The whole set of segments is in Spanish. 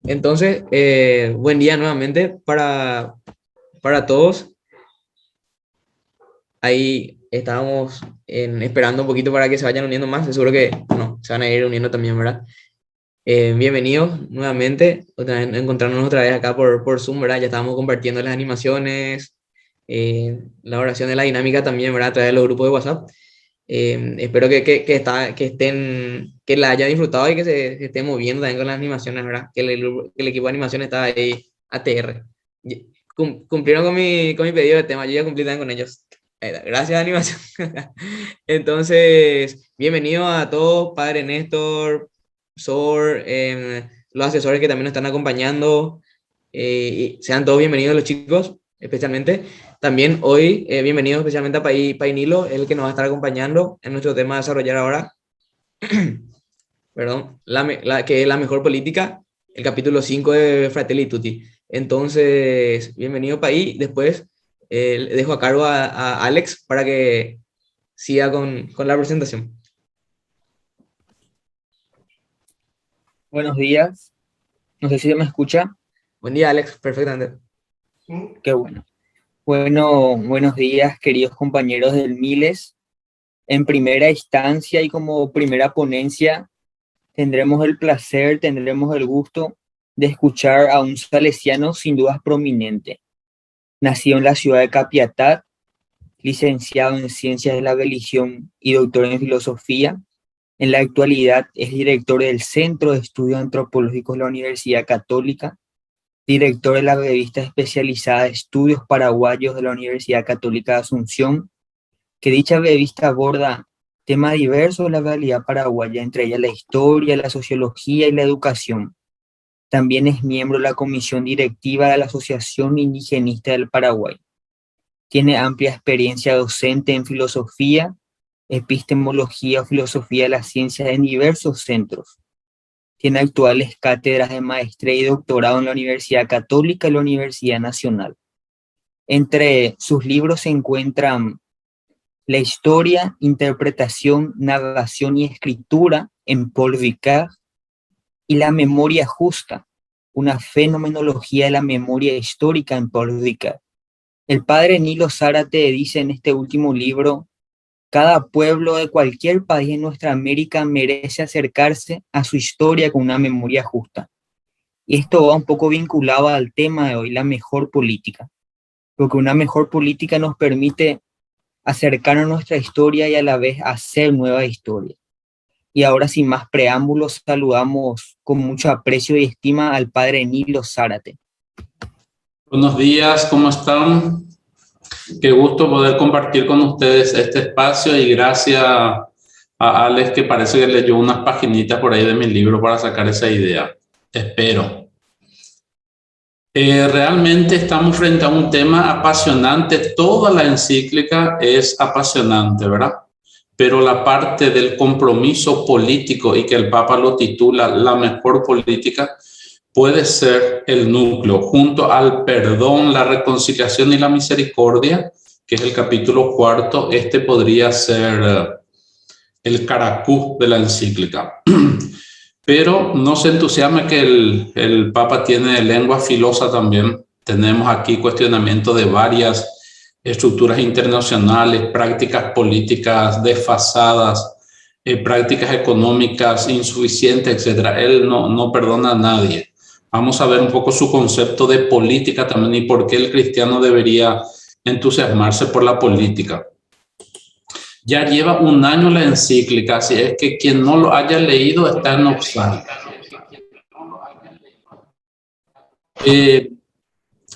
Entonces, buen día nuevamente para todos. Ahí estábamos esperando un poquito para que se vayan uniendo más. Seguro que, bueno, se van a ir uniendo también, ¿verdad? Bienvenidos nuevamente, encontrarnos otra vez acá por Zoom, ¿verdad? Ya estábamos compartiendo las animaciones, la oración de la dinámica también, ¿verdad? A través de los grupos de WhatsApp. Espero que estén, que la hayan disfrutado y que se estén moviendo también con las animaciones, ¿verdad? Que el equipo de animación está ahí, ATR. Cumplieron con mi pedido de tema, yo ya cumplí también con ellos. Ahí está. Gracias, animación. Entonces, bienvenido a todos, Padre Néstor, Sor, los asesores que también nos están acompañando. Y sean todos bienvenidos los chicos, especialmente. También hoy, bienvenido especialmente a Painilo, el que nos va a estar acompañando en nuestro tema a desarrollar ahora, perdón, que es la mejor política, el capítulo 5 de Fratelli Tutti. Entonces, bienvenido Pai. Después le dejo a cargo a Alex para que siga con la presentación. Buenos días, no sé si se me escucha. Buen día, Alex, perfectamente. Qué bueno. Bueno, buenos días, queridos compañeros del Miles. En primera instancia y como primera ponencia, tendremos el gusto de escuchar a un salesiano sin dudas prominente. Nacido en la ciudad de Capiatá, licenciado en Ciencias de la Religión y doctor en Filosofía. En la actualidad es director del Centro de Estudios Antropológicos de la Universidad Católica, director de la revista especializada Estudios Paraguayos de la Universidad Católica de Asunción, que dicha revista aborda temas diversos de la realidad paraguaya, entre ellas la historia, la sociología y la educación. También es miembro de la comisión directiva de la Asociación Indigenista del Paraguay. Tiene amplia experiencia docente en filosofía, epistemología o filosofía de la ciencia en diversos centros. Tiene actuales cátedras de maestría y doctorado en la Universidad Católica y la Universidad Nacional. Entre sus libros se encuentran La historia, interpretación, narración y escritura en Paul Ricard y La memoria justa, una fenomenología de la memoria histórica en Paul Ricard. El padre Nilo Zárate dice en este último libro: cada pueblo de cualquier país en nuestra América merece acercarse a su historia con una memoria justa. Y esto va un poco vinculado al tema de hoy, la mejor política, porque una mejor política nos permite acercarnos a nuestra historia y a la vez hacer nueva historia. Y ahora, sin más preámbulos, saludamos con mucho aprecio y estima al padre Nilo Zárate. Buenos días, ¿cómo están? Qué gusto poder compartir con ustedes este espacio y gracias a Alex, que parece que leyó unas paginitas por ahí de mi libro para sacar esa idea. Espero. Realmente estamos frente a un tema apasionante. Toda la encíclica es apasionante, ¿verdad? Pero la parte del compromiso político y que el Papa lo titula la mejor política puede ser el núcleo, junto al perdón, la reconciliación y la misericordia, que es el capítulo 4. Este podría ser el caracú de la encíclica. Pero no se entusiasme que el Papa tiene lengua filosa también. Tenemos aquí cuestionamiento de varias estructuras internacionales, prácticas políticas desfasadas, prácticas económicas insuficientes, etc. Él no perdona a nadie. Vamos a ver un poco su concepto de política también y por qué el cristiano debería entusiasmarse por la política. Ya lleva un año la encíclica, así es que quien no lo haya leído está en offside.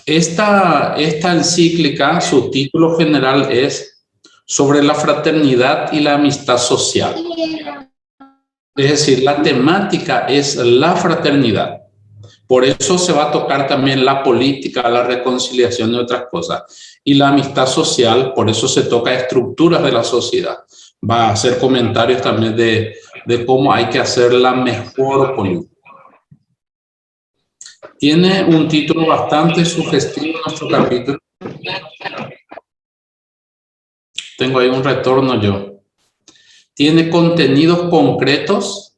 Esta encíclica, su título general es sobre la fraternidad y la amistad social. Es decir, la temática es la fraternidad. Por eso se va a tocar también la política, la reconciliación y otras cosas. Y la amistad social, por eso se toca estructuras de la sociedad. Va a hacer comentarios también de cómo hay que hacer la mejor política. Tiene un título bastante sugestivo nuestro capítulo. Tengo ahí un retorno yo. Tiene contenidos concretos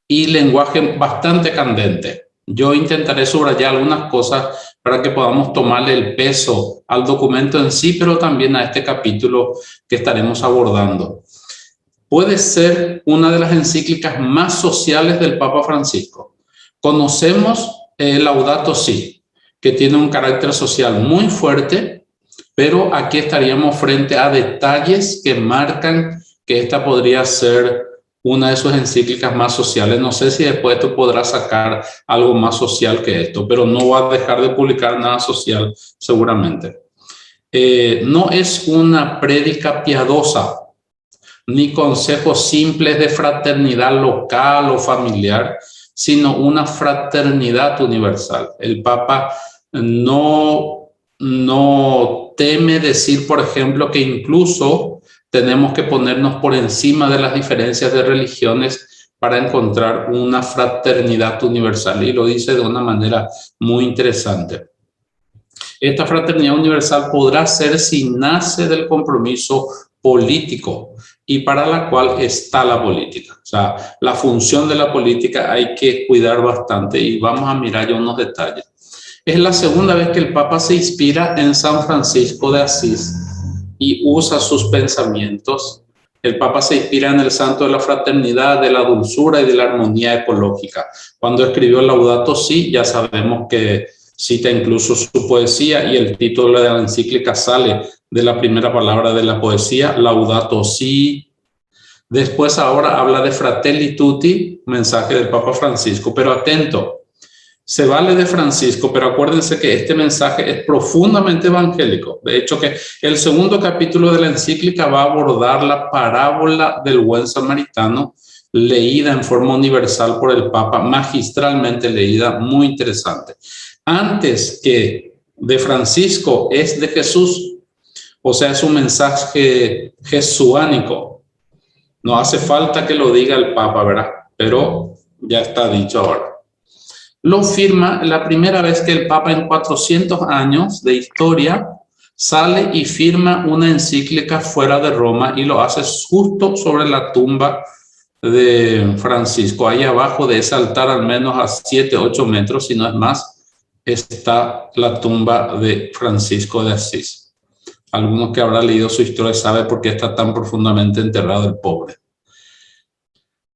y lenguaje bastante candente. Yo intentaré subrayar algunas cosas para que podamos tomarle el peso al documento en sí, pero también a este capítulo que estaremos abordando. Puede ser una de las encíclicas más sociales del Papa Francisco. Conocemos el Laudato Si, que tiene un carácter social muy fuerte, pero aquí estaríamos frente a detalles que marcan que esta podría ser una de sus encíclicas más sociales. No sé si después tú podrás sacar algo más social que esto, pero no va a dejar de publicar nada social seguramente. No es una prédica piadosa, ni consejos simples de fraternidad local o familiar, sino una fraternidad universal. El Papa no teme decir, por ejemplo, que incluso tenemos que ponernos por encima de las diferencias de religiones para encontrar una fraternidad universal, y lo dice de una manera muy interesante. Esta fraternidad universal podrá ser si nace del compromiso político, y para la cual está la política. O sea, la función de la política hay que cuidar bastante, y vamos a mirar ya unos detalles. Es la segunda vez que el Papa se inspira en San Francisco de Asís y usa sus pensamientos. El Papa se inspira en el santo de la fraternidad, de la dulzura y de la armonía ecológica. Cuando escribió Laudato Si, ya sabemos que cita incluso su poesía, y el título de la encíclica sale de la primera palabra de la poesía, Laudato Si. Después ahora habla de Fratelli Tutti, mensaje del Papa Francisco, pero atento, se vale de Francisco, pero acuérdense que este mensaje es profundamente evangélico. De hecho, que el segundo capítulo de la encíclica va a abordar la parábola del buen samaritano, leída en forma universal por el Papa, magistralmente leída, muy interesante. Antes que de Francisco es de Jesús, o sea, es un mensaje jesuánico. No hace falta que lo diga el Papa, ¿verdad? Pero ya está dicho ahora. Lo firma la primera vez que el Papa en 400 años de historia sale y firma una encíclica fuera de Roma, y lo hace justo sobre la tumba de Francisco. Ahí abajo de ese altar, al menos a 7, 8 metros, si no es más, está la tumba de Francisco de Asís. Algunos que habrán leído su historia saben por qué está tan profundamente enterrado el pobre.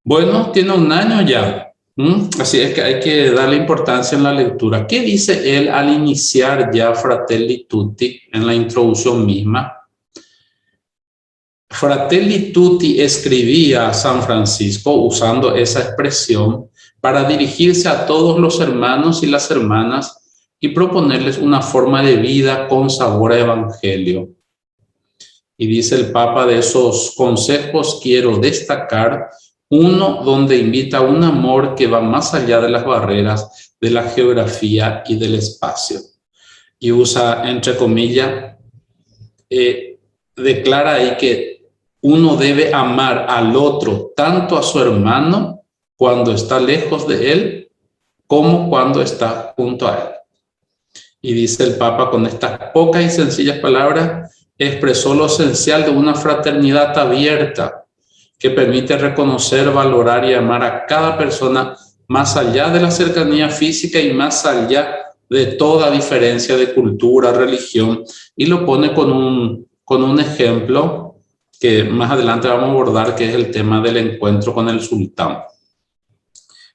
Bueno, tiene un año ya. Así es que hay que darle importancia en la lectura. ¿Qué dice él al iniciar ya Fratelli Tutti en la introducción misma? Fratelli Tutti escribía a San Francisco usando esa expresión para dirigirse a todos los hermanos y las hermanas y proponerles una forma de vida con sabor a evangelio. Y dice el Papa, de esos consejos quiero destacar uno donde invita a un amor que va más allá de las barreras de la geografía y del espacio. Y usa, entre comillas, declara ahí que uno debe amar al otro, tanto a su hermano cuando está lejos de él, como cuando está junto a él. Y dice el Papa, con estas pocas y sencillas palabras, expresó lo esencial de una fraternidad abierta, que permite reconocer, valorar y amar a cada persona más allá de la cercanía física y más allá de toda diferencia de cultura, religión, y lo pone con un ejemplo que más adelante vamos a abordar, que es el tema del encuentro con el sultán.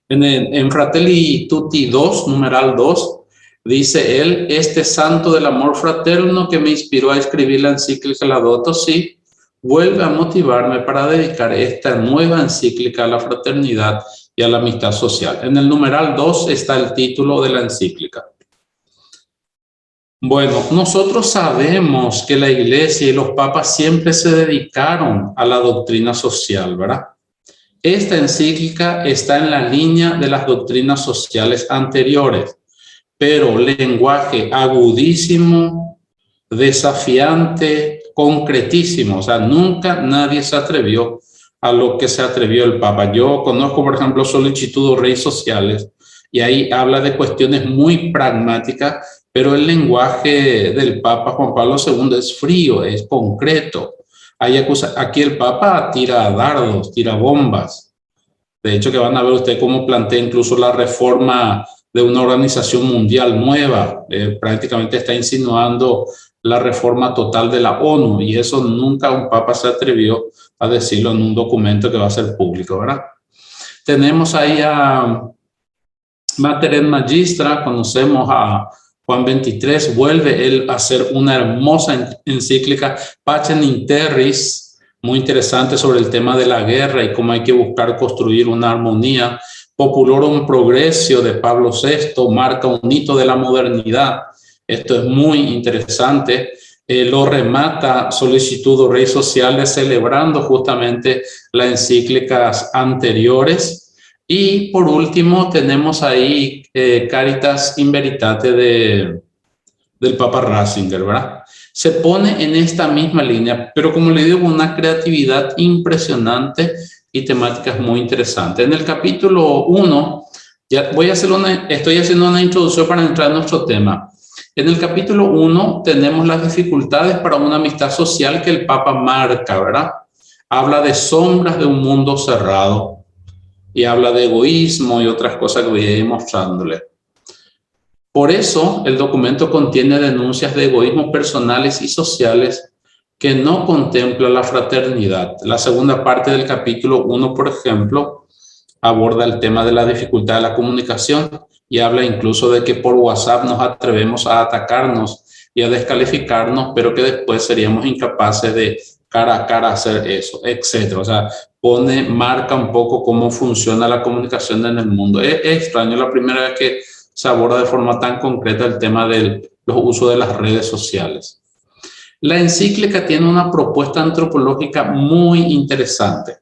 En Fratelli Tutti 2, numeral 2, dice él, este santo del amor fraterno que me inspiró a escribir la encíclica Laudato Si, vuelve a motivarme para dedicar esta nueva encíclica a la fraternidad y a la amistad social. En el numeral 2 está el título de la encíclica. Bueno, nosotros sabemos que la Iglesia y los papas siempre se dedicaron a la doctrina social, ¿verdad? Esta encíclica está en la línea de las doctrinas sociales anteriores, pero lenguaje agudísimo, desafiante, concretísimo. O sea, nunca nadie se atrevió a lo que se atrevió el Papa. Yo conozco, por ejemplo, Sollicitudo Rei Sociales, y ahí habla de cuestiones muy pragmáticas, pero el lenguaje del Papa Juan Pablo II es frío, es concreto. Aquí el Papa tira dardos, tira bombas. De hecho, que van a ver ustedes cómo plantea incluso la reforma de una organización mundial nueva. Prácticamente está insinuando la reforma total de la ONU, y eso nunca un papa se atrevió a decirlo en un documento que va a ser público, ¿verdad? Tenemos ahí a Mater et Magistra, conocemos a Juan XXIII, vuelve él a hacer una hermosa encíclica, Pacem in Terris, muy interesante sobre el tema de la guerra y cómo hay que buscar construir una armonía. Populorum Progressio de Pablo VI marca un hito de la modernidad. Esto es muy interesante. Lo remata Solicitudo Rei Sociales, celebrando justamente las encíclicas anteriores. Y por último tenemos ahí Caritas in Veritate del Papa Ratzinger, ¿verdad? Se pone en esta misma línea, pero como le digo, con una creatividad impresionante y temáticas muy interesantes. En el capítulo 1, ya estoy haciendo una introducción para entrar en nuestro tema. En el capítulo 1 tenemos las dificultades para una amistad social que el Papa marca, ¿verdad? Habla de sombras de un mundo cerrado y habla de egoísmo y otras cosas que voy a ir mostrándole. Por eso el documento contiene denuncias de egoísmos personales y sociales que no contempla la fraternidad. La segunda parte del capítulo 1, por ejemplo, aborda el tema de la dificultad de la comunicación y habla incluso de que por WhatsApp nos atrevemos a atacarnos y a descalificarnos, pero que después seríamos incapaces de cara a cara hacer eso, etc. O sea, marca un poco cómo funciona la comunicación en el mundo. Es extraño, la primera vez que se aborda de forma tan concreta el tema de los usos de las redes sociales. La encíclica tiene una propuesta antropológica muy interesante.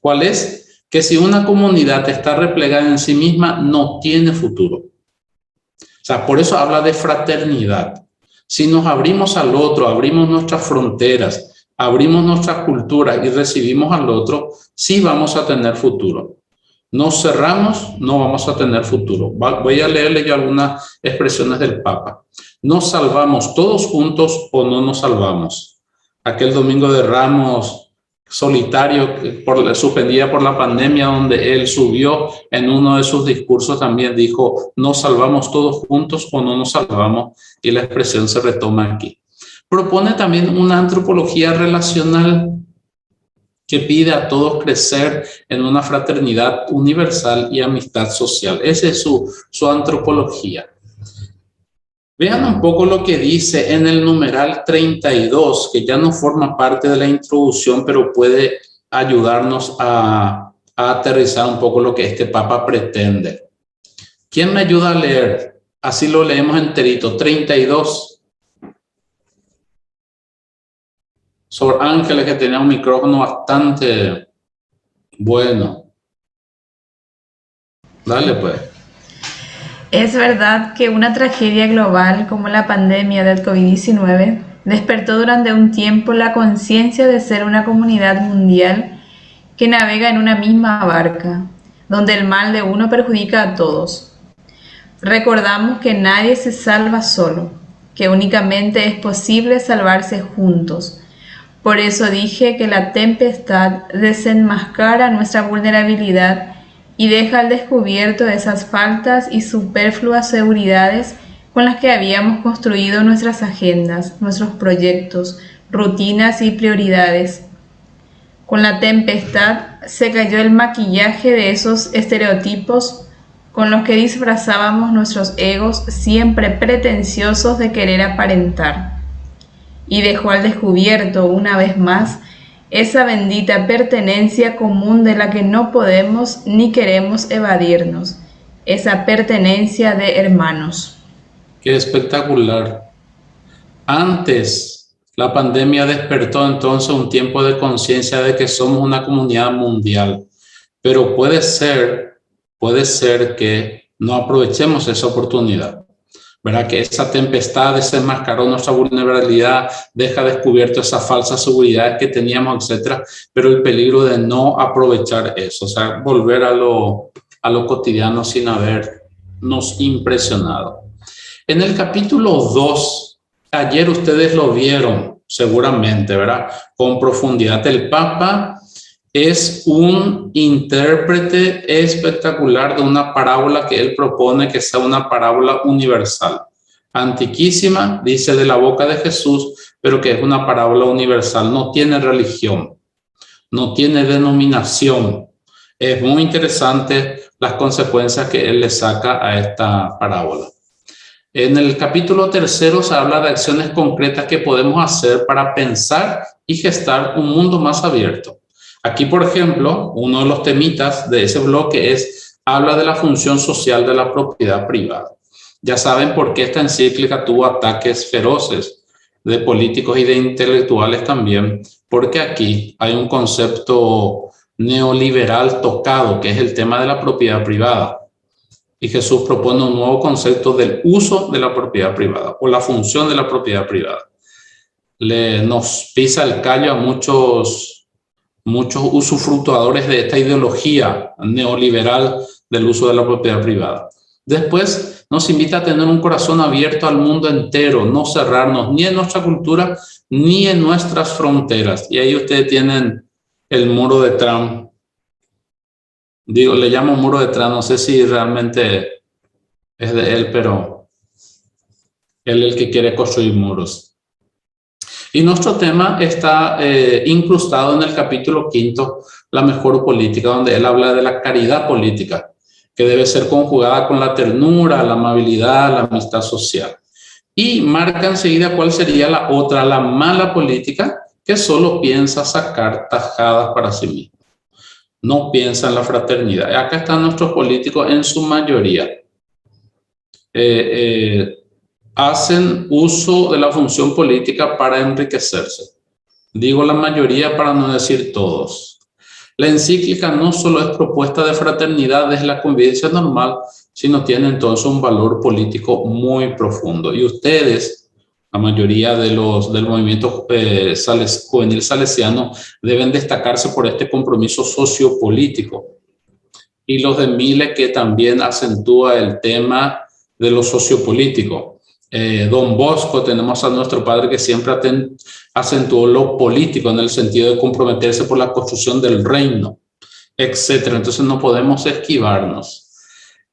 ¿Cuál es? Que si una comunidad está replegada en sí misma, no tiene futuro. O sea, por eso habla de fraternidad. Si nos abrimos al otro, abrimos nuestras fronteras, abrimos nuestra cultura y recibimos al otro, sí vamos a tener futuro. Nos cerramos, no vamos a tener futuro. Voy a leerle yo algunas expresiones del Papa. Nos salvamos todos juntos o no nos salvamos. Aquel domingo de Ramos solitario, suspendida por la pandemia, donde él subió en uno de sus discursos, también dijo, nos salvamos todos juntos o no nos salvamos, y la expresión se retoma aquí. Propone también una antropología relacional que pide a todos crecer en una fraternidad universal y amistad social. Esa es su antropología. Vean un poco lo que dice en el numeral 32, que ya no forma parte de la introducción, pero puede ayudarnos a aterrizar un poco lo que este Papa pretende. ¿Quién me ayuda a leer? Así lo leemos enterito. 32. Sor Ángeles, que tenía un micrófono bastante bueno. Dale pues. Es verdad que una tragedia global como la pandemia del COVID-19 despertó durante un tiempo la conciencia de ser una comunidad mundial que navega en una misma barca, donde el mal de uno perjudica a todos. Recordamos que nadie se salva solo, que únicamente es posible salvarse juntos. Por eso dije que la tempestad desenmascara nuestra vulnerabilidad y deja al descubierto esas faltas y superfluas seguridades con las que habíamos construido nuestras agendas, nuestros proyectos, rutinas y prioridades. Con la tempestad se cayó el maquillaje de esos estereotipos con los que disfrazábamos nuestros egos siempre pretenciosos de querer aparentar. Y dejó al descubierto una vez más esa bendita pertenencia común de la que no podemos ni queremos evadirnos, esa pertenencia de hermanos. Qué espectacular. Antes, la pandemia despertó entonces un tiempo de conciencia de que somos una comunidad mundial, pero puede ser que no aprovechemos esa oportunidad. ¿Verdad? Que esa tempestad desenmascaró nuestra vulnerabilidad, deja descubierto esa falsa seguridad que teníamos, etcétera, pero el peligro de no aprovechar eso, o sea, volver a lo cotidiano sin habernos impresionado. En el capítulo 2, ayer ustedes lo vieron seguramente, ¿verdad? Con profundidad, el Papa es un intérprete espectacular de una parábola que él propone que sea una parábola universal. Antiquísima, dice de la boca de Jesús, pero que es una parábola universal. No tiene religión, no tiene denominación. Es muy interesante las consecuencias que él le saca a esta parábola. En el capítulo 3 se habla de acciones concretas que podemos hacer para pensar y gestar un mundo más abierto. Aquí, por ejemplo, uno de los temitas de ese bloque habla de la función social de la propiedad privada. Ya saben por qué esta encíclica tuvo ataques feroces de políticos y de intelectuales también, porque aquí hay un concepto neoliberal tocado, que es el tema de la propiedad privada. Y Jesús propone un nuevo concepto del uso de la propiedad privada o la función de la propiedad privada. Nos pisa el callo a muchos usufructuadores de esta ideología neoliberal del uso de la propiedad privada. Después nos invita a tener un corazón abierto al mundo entero, no cerrarnos ni en nuestra cultura ni en nuestras fronteras. Y ahí ustedes tienen el muro de Trump. Digo, le llamo muro de Trump, no sé si realmente es de él, pero él es el que quiere construir muros. Y nuestro tema está incrustado en el capítulo 5, la mejor política, donde él habla de la caridad política, que debe ser conjugada con la ternura, la amabilidad, la amistad social. Y marca enseguida cuál sería la otra, la mala política, que solo piensa sacar tajadas para sí mismo. No piensa en la fraternidad. Acá están nuestros políticos en su mayoría. Hacen uso de la función política para enriquecerse. Digo la mayoría para no decir todos. La encíclica no solo es propuesta de fraternidad desde la convivencia normal, sino tiene entonces un valor político muy profundo. Y ustedes, la mayoría del movimiento juvenil salesiano, deben destacarse por este compromiso sociopolítico. Y los de Miles, que también acentúa el tema de lo sociopolítico. Don Bosco, tenemos a nuestro padre que siempre acentuó lo político en el sentido de comprometerse por la construcción del reino, etcétera. Entonces no podemos esquivarnos.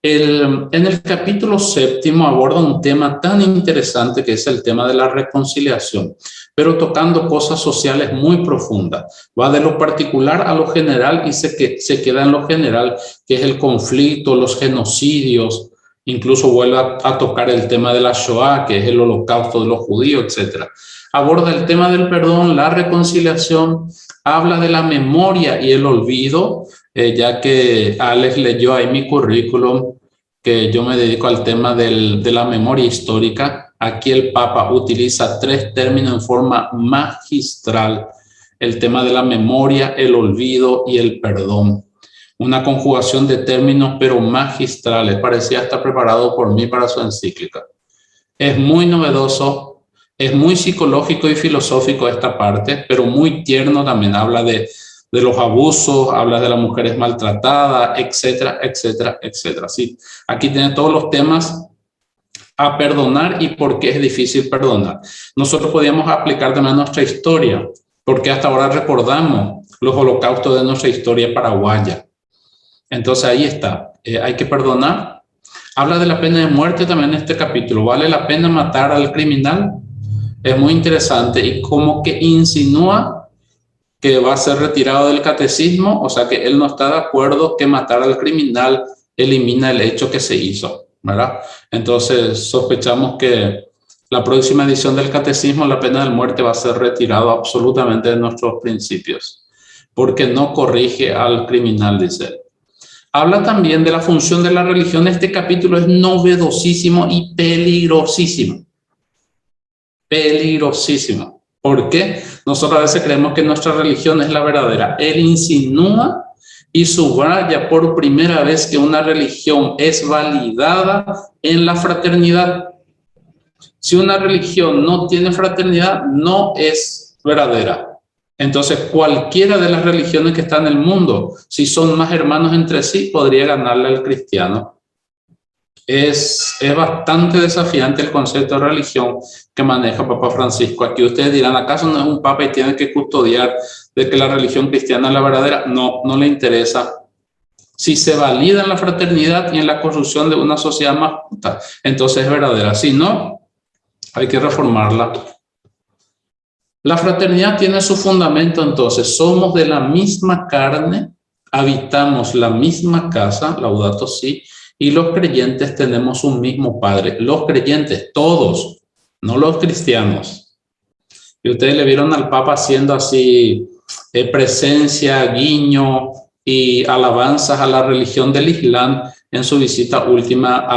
En el capítulo 7 aborda un tema tan interesante que es el tema de la reconciliación, pero tocando cosas sociales muy profundas. Va de lo particular a lo general y se queda en lo general, que es el conflicto, los genocidios. Incluso vuelve a tocar el tema de la Shoah, que es el holocausto de los judíos, etc. Aborda el tema del perdón, la reconciliación, habla de la memoria y el olvido, ya que Alex leyó ahí mi currículum, que yo me dedico al tema de la memoria histórica. Aquí el Papa utiliza 3 términos en forma magistral: el tema de la memoria, el olvido y el perdón. Una conjugación de términos, pero magistrales. Parecía estar preparado por mí para su encíclica. Es muy novedoso, es muy psicológico y filosófico esta parte, pero muy tierno también. Habla de los abusos, habla de las mujeres maltratadas, etcétera, etcétera, etcétera. Sí, aquí tiene todos los temas a perdonar y por qué es difícil perdonar. Nosotros podíamos aplicar también nuestra historia, porque hasta ahora recordamos los holocaustos de nuestra historia paraguaya. Entonces ahí está, hay que perdonar. Habla de la pena de muerte también en este capítulo. ¿Vale la pena matar al criminal? Es muy interesante y como que insinúa que va a ser retirado del catecismo, o sea que él no está de acuerdo que matar al criminal elimina el hecho que se hizo, ¿verdad? Entonces sospechamos que la próxima edición del catecismo, la pena de muerte va a ser retirado absolutamente de nuestros principios, porque no corrige al criminal, dice él. Habla también de la función de la religión. Este capítulo es novedosísimo y peligrosísimo. Peligrosísimo. ¿Por qué? Nosotros a veces creemos que nuestra religión es la verdadera. Él insinúa y subraya por primera vez que una religión es validada en la fraternidad. Si una religión no tiene fraternidad, no es verdadera. Entonces, cualquiera de las religiones que están en el mundo, si son más hermanos entre sí, podría ganarle al cristiano. Es bastante desafiante el concepto de religión que maneja Papa Francisco. Aquí ustedes dirán, ¿acaso no es un papa y tiene que custodiar de que la religión cristiana es la verdadera, no le interesa. Si se valida en la fraternidad y en la construcción de una sociedad más justa, entonces es verdadera. Si no, hay que reformarla. La fraternidad tiene su fundamento, entonces, somos de la misma carne, habitamos la misma casa, Laudato Si, y los creyentes tenemos un mismo Padre. Los creyentes, todos, no los cristianos. Y ustedes le vieron al Papa haciendo así presencia, guiño y alabanzas a la religión del Islam en su visita última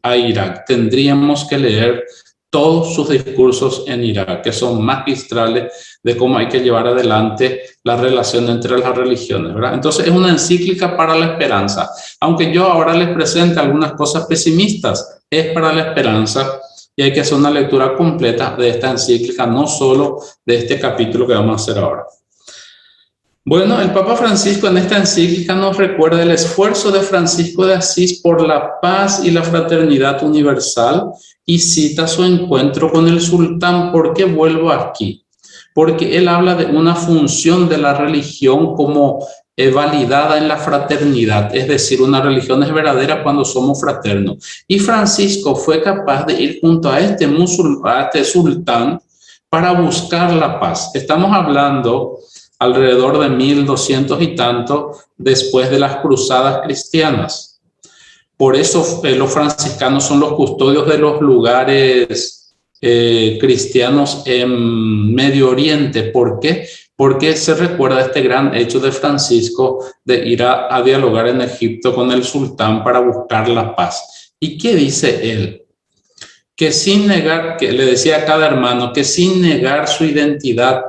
a Irak. Tendríamos que leer todos sus discursos en Irak, que son magistrales de cómo hay que llevar adelante la relación entre las religiones, ¿verdad? Entonces es una encíclica para la esperanza. Aunque yo ahora les presente algunas cosas pesimistas, es para la esperanza y hay que hacer una lectura completa de esta encíclica, no solo de este capítulo que vamos a hacer ahora. Bueno, el Papa Francisco en esta encíclica nos recuerda el esfuerzo de Francisco de Asís por la paz y la fraternidad universal y cita su encuentro con el sultán. ¿Por qué vuelvo aquí? Porque él habla de una función de la religión como validada en la fraternidad, es decir, una religión es verdadera cuando somos fraternos. Y Francisco fue capaz de ir junto a este sultán para buscar la paz. Estamos hablando alrededor de 1200 y tanto después de las cruzadas cristianas. Por eso los franciscanos son los custodios de los lugares cristianos en Medio Oriente. ¿Por qué? Porque se recuerda este gran hecho de Francisco de ir a dialogar en Egipto con el sultán para buscar la paz. ¿Y qué dice él? Que sin negar, que le decía a cada hermano, que sin negar su identidad,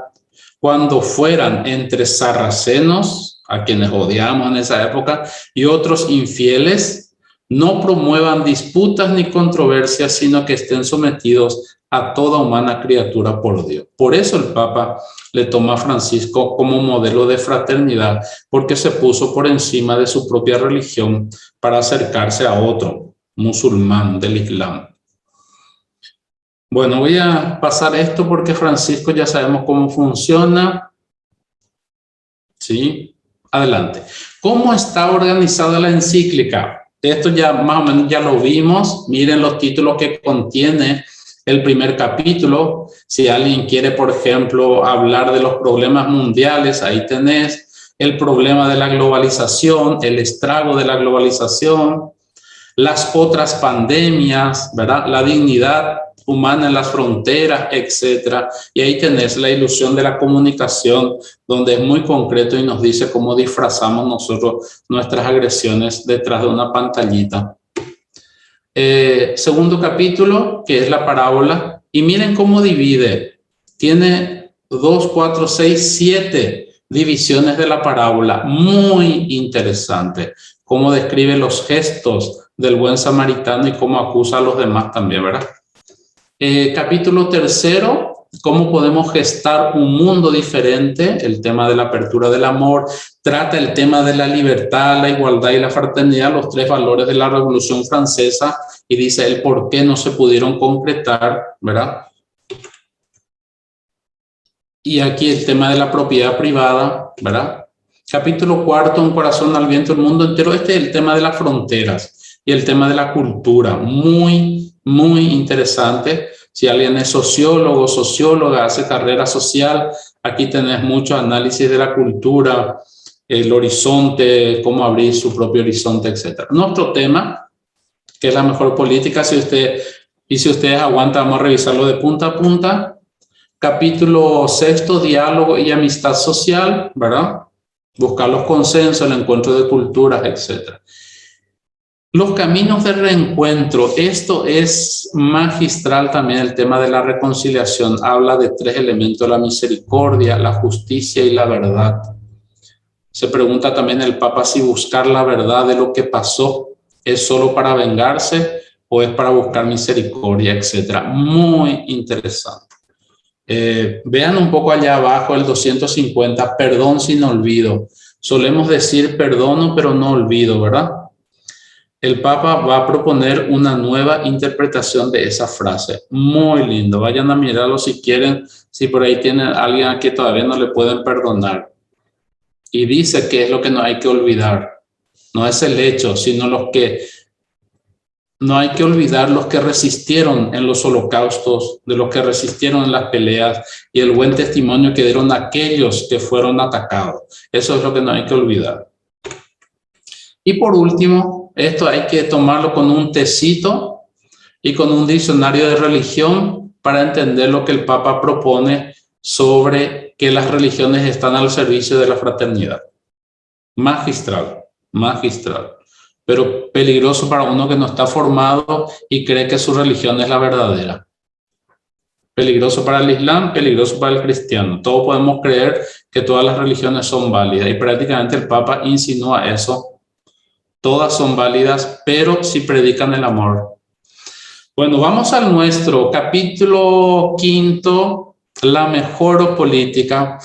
cuando fueran entre sarracenos, a quienes odiamos en esa época, y otros infieles, no promuevan disputas ni controversias, sino que estén sometidos a toda humana criatura por Dios. Por eso el Papa le toma a Francisco como modelo de fraternidad, porque se puso por encima de su propia religión para acercarse a otro musulmán del Islam. Bueno, voy a pasar esto porque Francisco ya sabemos cómo funciona. Sí, adelante. ¿Cómo está organizada la encíclica? Esto ya más o menos ya lo vimos. Miren los títulos que contiene el primer capítulo. Si alguien quiere, por ejemplo, hablar de los problemas mundiales, ahí tenés el problema de la globalización, el estrago de la globalización, las otras pandemias, ¿verdad? La dignidad humana en las fronteras, etcétera. Y ahí tenés la ilusión de la comunicación, donde es muy concreto y nos dice cómo disfrazamos nosotros nuestras agresiones detrás de una pantallita. Segundo capítulo, que es la parábola, y miren cómo divide. Tiene 2, 4, 6, 7 divisiones de la parábola. Muy interesante. Cómo describe los gestos del buen samaritano y cómo acusa a los demás también, ¿verdad? Capítulo tercero, cómo podemos gestar un mundo diferente, el tema de la apertura del amor, trata el tema de la libertad, la igualdad y la fraternidad, los 3 valores de la Revolución Francesa, y dice el por qué no se pudieron concretar, ¿verdad? Y aquí el tema de la propiedad privada, ¿verdad? Capítulo cuarto, un corazón al viento del mundo entero. Este es el tema de las fronteras y el tema de la cultura, muy, muy interesante. Si alguien es sociólogo, socióloga, hace carrera social, aquí tenés mucho análisis de la cultura, el horizonte, cómo abrir su propio horizonte, etc. Nuestro tema, que es la mejor política, si ustedes aguantan, vamos a revisarlo de punta a punta. Capítulo sexto, diálogo y amistad social, ¿verdad? Buscar los consensos, el encuentro de culturas, etc. Los caminos de reencuentro, esto es magistral también, el tema de la reconciliación. Habla de 3 elementos, la misericordia, la justicia y la verdad. Se pregunta también el Papa si buscar la verdad de lo que pasó es solo para vengarse o es para buscar misericordia, etc. Muy interesante. Vean un poco allá abajo el 250, perdón sin olvido. Solemos decir perdono pero no olvido, ¿verdad? el Papa va a proponer una nueva interpretación de esa frase. Muy lindo. Vayan a mirarlo si quieren, si por ahí tienen a alguien a que todavía no le pueden perdonar. Y dice que es lo que no hay que olvidar. No es el hecho, sino no hay que olvidar los que resistieron en los holocaustos, de los que resistieron en las peleas y el buen testimonio que dieron aquellos que fueron atacados. Eso es lo que no hay que olvidar. Y por último, esto hay que tomarlo con un tecito y con un diccionario de religión para entender lo que el Papa propone sobre que las religiones están al servicio de la fraternidad. Magistral, magistral. Pero peligroso para uno que no está formado y cree que su religión es la verdadera. Peligroso para el Islam, peligroso para el cristiano. Todos podemos creer que todas las religiones son válidas y prácticamente el Papa insinúa eso. Todas son válidas, pero si predican el amor. Bueno, vamos al nuestro capítulo 5, la mejor política.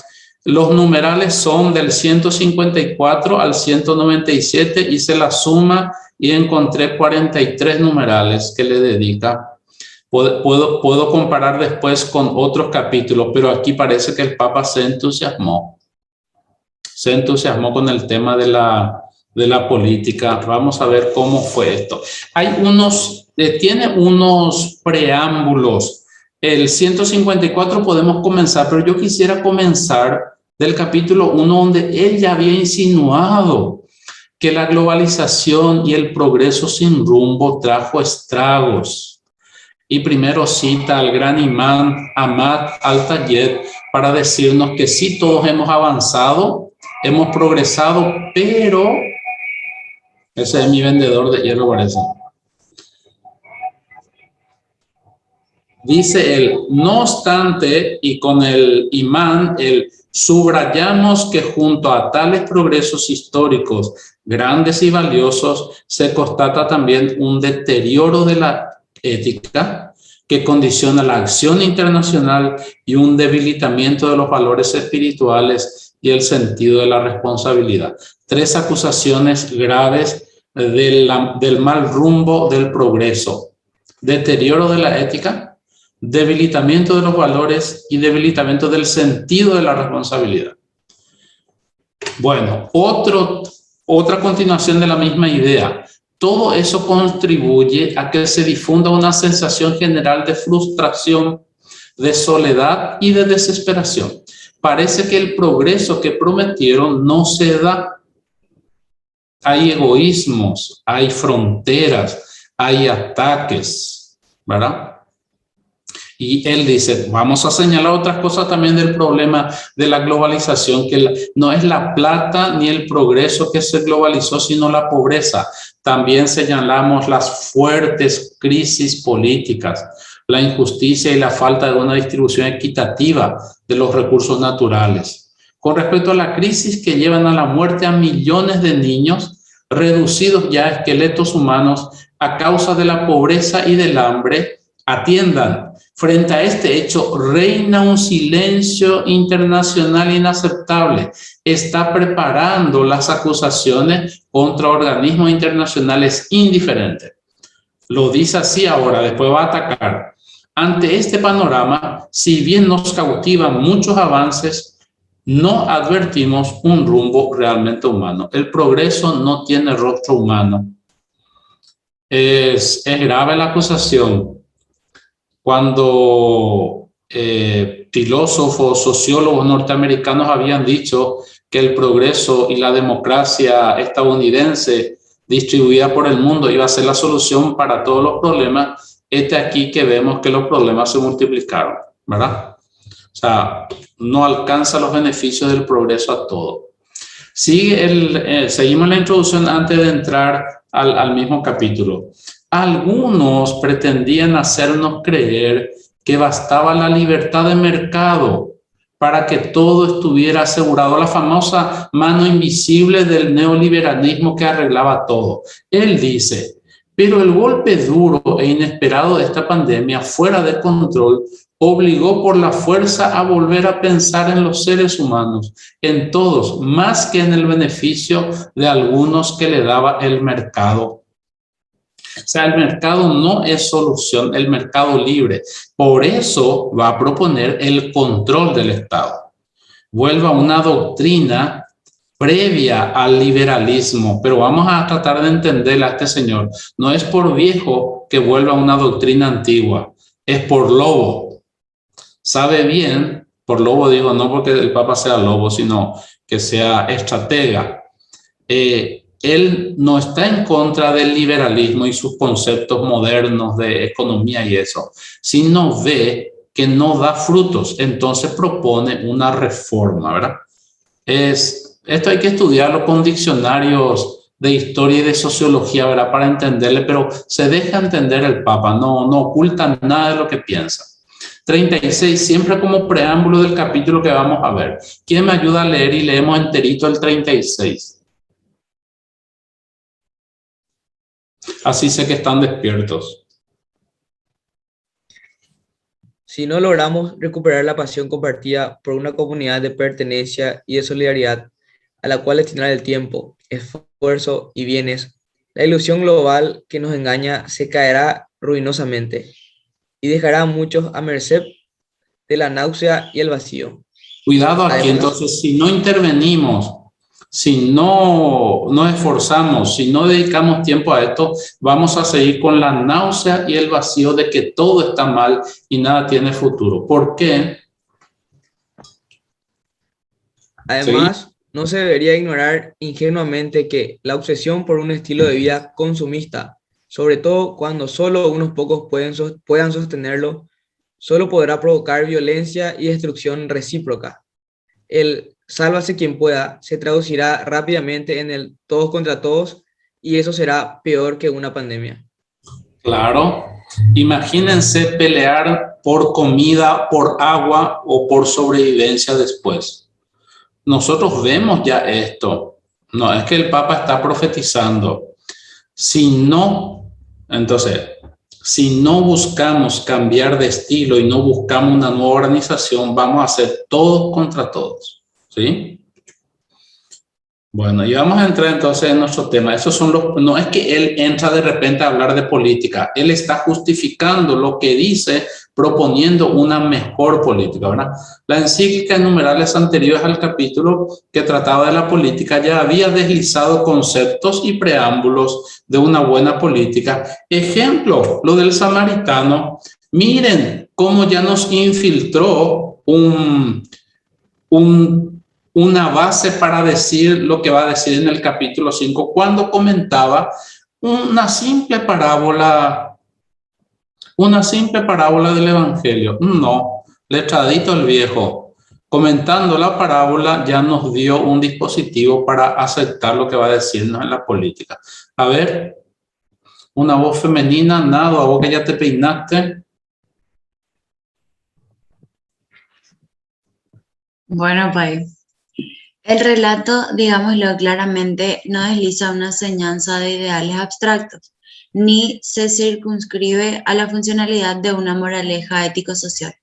Los numerales son del 154 al 197, hice la suma y encontré 43 numerales que le dedica. Puedo comparar después con otros capítulos, pero aquí parece que el Papa se entusiasmó. Se entusiasmó con el tema de la política. Vamos a ver cómo fue esto. Tiene unos preámbulos. El 154 podemos comenzar, pero yo quisiera comenzar del capítulo 1, donde él ya había insinuado que la globalización y el progreso sin rumbo trajo estragos. Y primero cita al gran imán Ahmad al-Tayeb para decirnos que sí, todos hemos avanzado, hemos progresado, pero ese es mi vendedor de hierro, parece. Dice él, no obstante, y con el imán, subrayamos que junto a tales progresos históricos grandes y valiosos, se constata también un deterioro de la ética que condiciona la acción internacional y un debilitamiento de los valores espirituales y el sentido de la responsabilidad. 3 acusaciones graves del mal rumbo del progreso: deterioro de la ética, debilitamiento de los valores y debilitamiento del sentido de la responsabilidad. Bueno, otra continuación de la misma idea. Todo eso contribuye a que se difunda una sensación general de frustración, de soledad y de desesperación. Parece que el progreso que prometieron no se da. Hay egoísmos, hay fronteras, hay ataques, ¿verdad? Y él dice, vamos a señalar otras cosas también del problema de la globalización, que no es la plata ni el progreso que se globalizó, sino la pobreza. También señalamos las fuertes crisis políticas, la injusticia y la falta de una distribución equitativa de los recursos naturales. Con respecto a la crisis que llevan a la muerte a millones de niños, reducidos ya a esqueletos humanos a causa de la pobreza y del hambre, atiendan. Frente a este hecho, reina un silencio internacional inaceptable. Está preparando las acusaciones contra organismos internacionales indiferentes. Lo dice así ahora, después va a atacar. Ante este panorama, si bien nos cautivan muchos avances, no advertimos un rumbo realmente humano. El progreso no tiene rostro humano. Es grave la acusación. Cuando filósofos, sociólogos norteamericanos habían dicho que el progreso y la democracia estadounidense distribuida por el mundo iba a ser la solución para todos los problemas, aquí que vemos que los problemas se multiplicaron, ¿verdad? O sea, no alcanza los beneficios del progreso a todo. Seguimos la introducción antes de entrar al mismo capítulo. Algunos pretendían hacernos creer que bastaba la libertad de mercado para que todo estuviera asegurado, la famosa mano invisible del neoliberalismo que arreglaba todo. Él dice, pero el golpe duro e inesperado de esta pandemia fuera de control obligó por la fuerza a volver a pensar en los seres humanos, en todos, más que en el beneficio de algunos que le daba el mercado. O sea, el mercado no es solución, el mercado libre. Por eso va a proponer el control del Estado. Vuelva a una doctrina previa al liberalismo, pero vamos a tratar de entenderla a este señor. No es por viejo que vuelva a una doctrina antigua, es por lobo. Sabe bien, por lobo digo, no porque el Papa sea lobo, sino que sea estratega. Él no está en contra del liberalismo y sus conceptos modernos de economía y eso, sino ve que no da frutos, entonces propone una reforma, ¿verdad? Esto hay que estudiarlo con diccionarios de historia y de sociología, ¿verdad? Para entenderle, pero se deja entender el Papa, no oculta nada de lo que piensa. 36, siempre como preámbulo del capítulo que vamos a ver. ¿Quién me ayuda a leer y leemos enterito el 36? Así sé que están despiertos. Si no logramos recuperar la pasión compartida por una comunidad de pertenencia y de solidaridad a la cual destinar el tiempo, esfuerzo y bienes, la ilusión global que nos engaña se caerá ruinosamente y dejará a muchos a merced de la náusea y el vacío. Cuidado aquí, Además, entonces, si no intervenimos, si no nos esforzamos, si no dedicamos tiempo a esto, vamos a seguir con la náusea y el vacío de que todo está mal y nada tiene futuro. ¿Por qué? Además, no se debería ignorar ingenuamente que la obsesión por un estilo de vida consumista, sobre todo cuando solo unos pocos puedan sostenerlo, solo podrá provocar violencia y destrucción recíproca. El sálvase quien pueda se traducirá rápidamente en el todos contra todos y eso será peor que una pandemia. Claro. Imagínense pelear por comida, por agua o por sobrevivencia después. Nosotros vemos ya esto. No es que el Papa está profetizando. Entonces, si no buscamos cambiar de estilo y no buscamos una nueva organización, vamos a ser todos contra todos. ¿Sí? Bueno, y vamos a entrar entonces en nuestro tema. No es que él entra de repente a hablar de política, él está justificando lo que dice, proponiendo una mejor política, ¿verdad? La encíclica en numerales anteriores al capítulo que trataba de la política ya había deslizado conceptos y preámbulos de una buena política. Ejemplo, lo del samaritano. Miren cómo ya nos infiltró una base para decir lo que va a decir en el capítulo 5, cuando comentaba una simple parábola del Evangelio. No, letradito el viejo, comentando la parábola ya nos dio un dispositivo para aceptar lo que va a decirnos en la política. A ver, una voz femenina, Nado, a vos que ya te peinaste. Bueno, Pai, el relato, digámoslo claramente, no desliza una enseñanza de ideales abstractos, ni se circunscribe a la funcionalidad de una moraleja ético-social.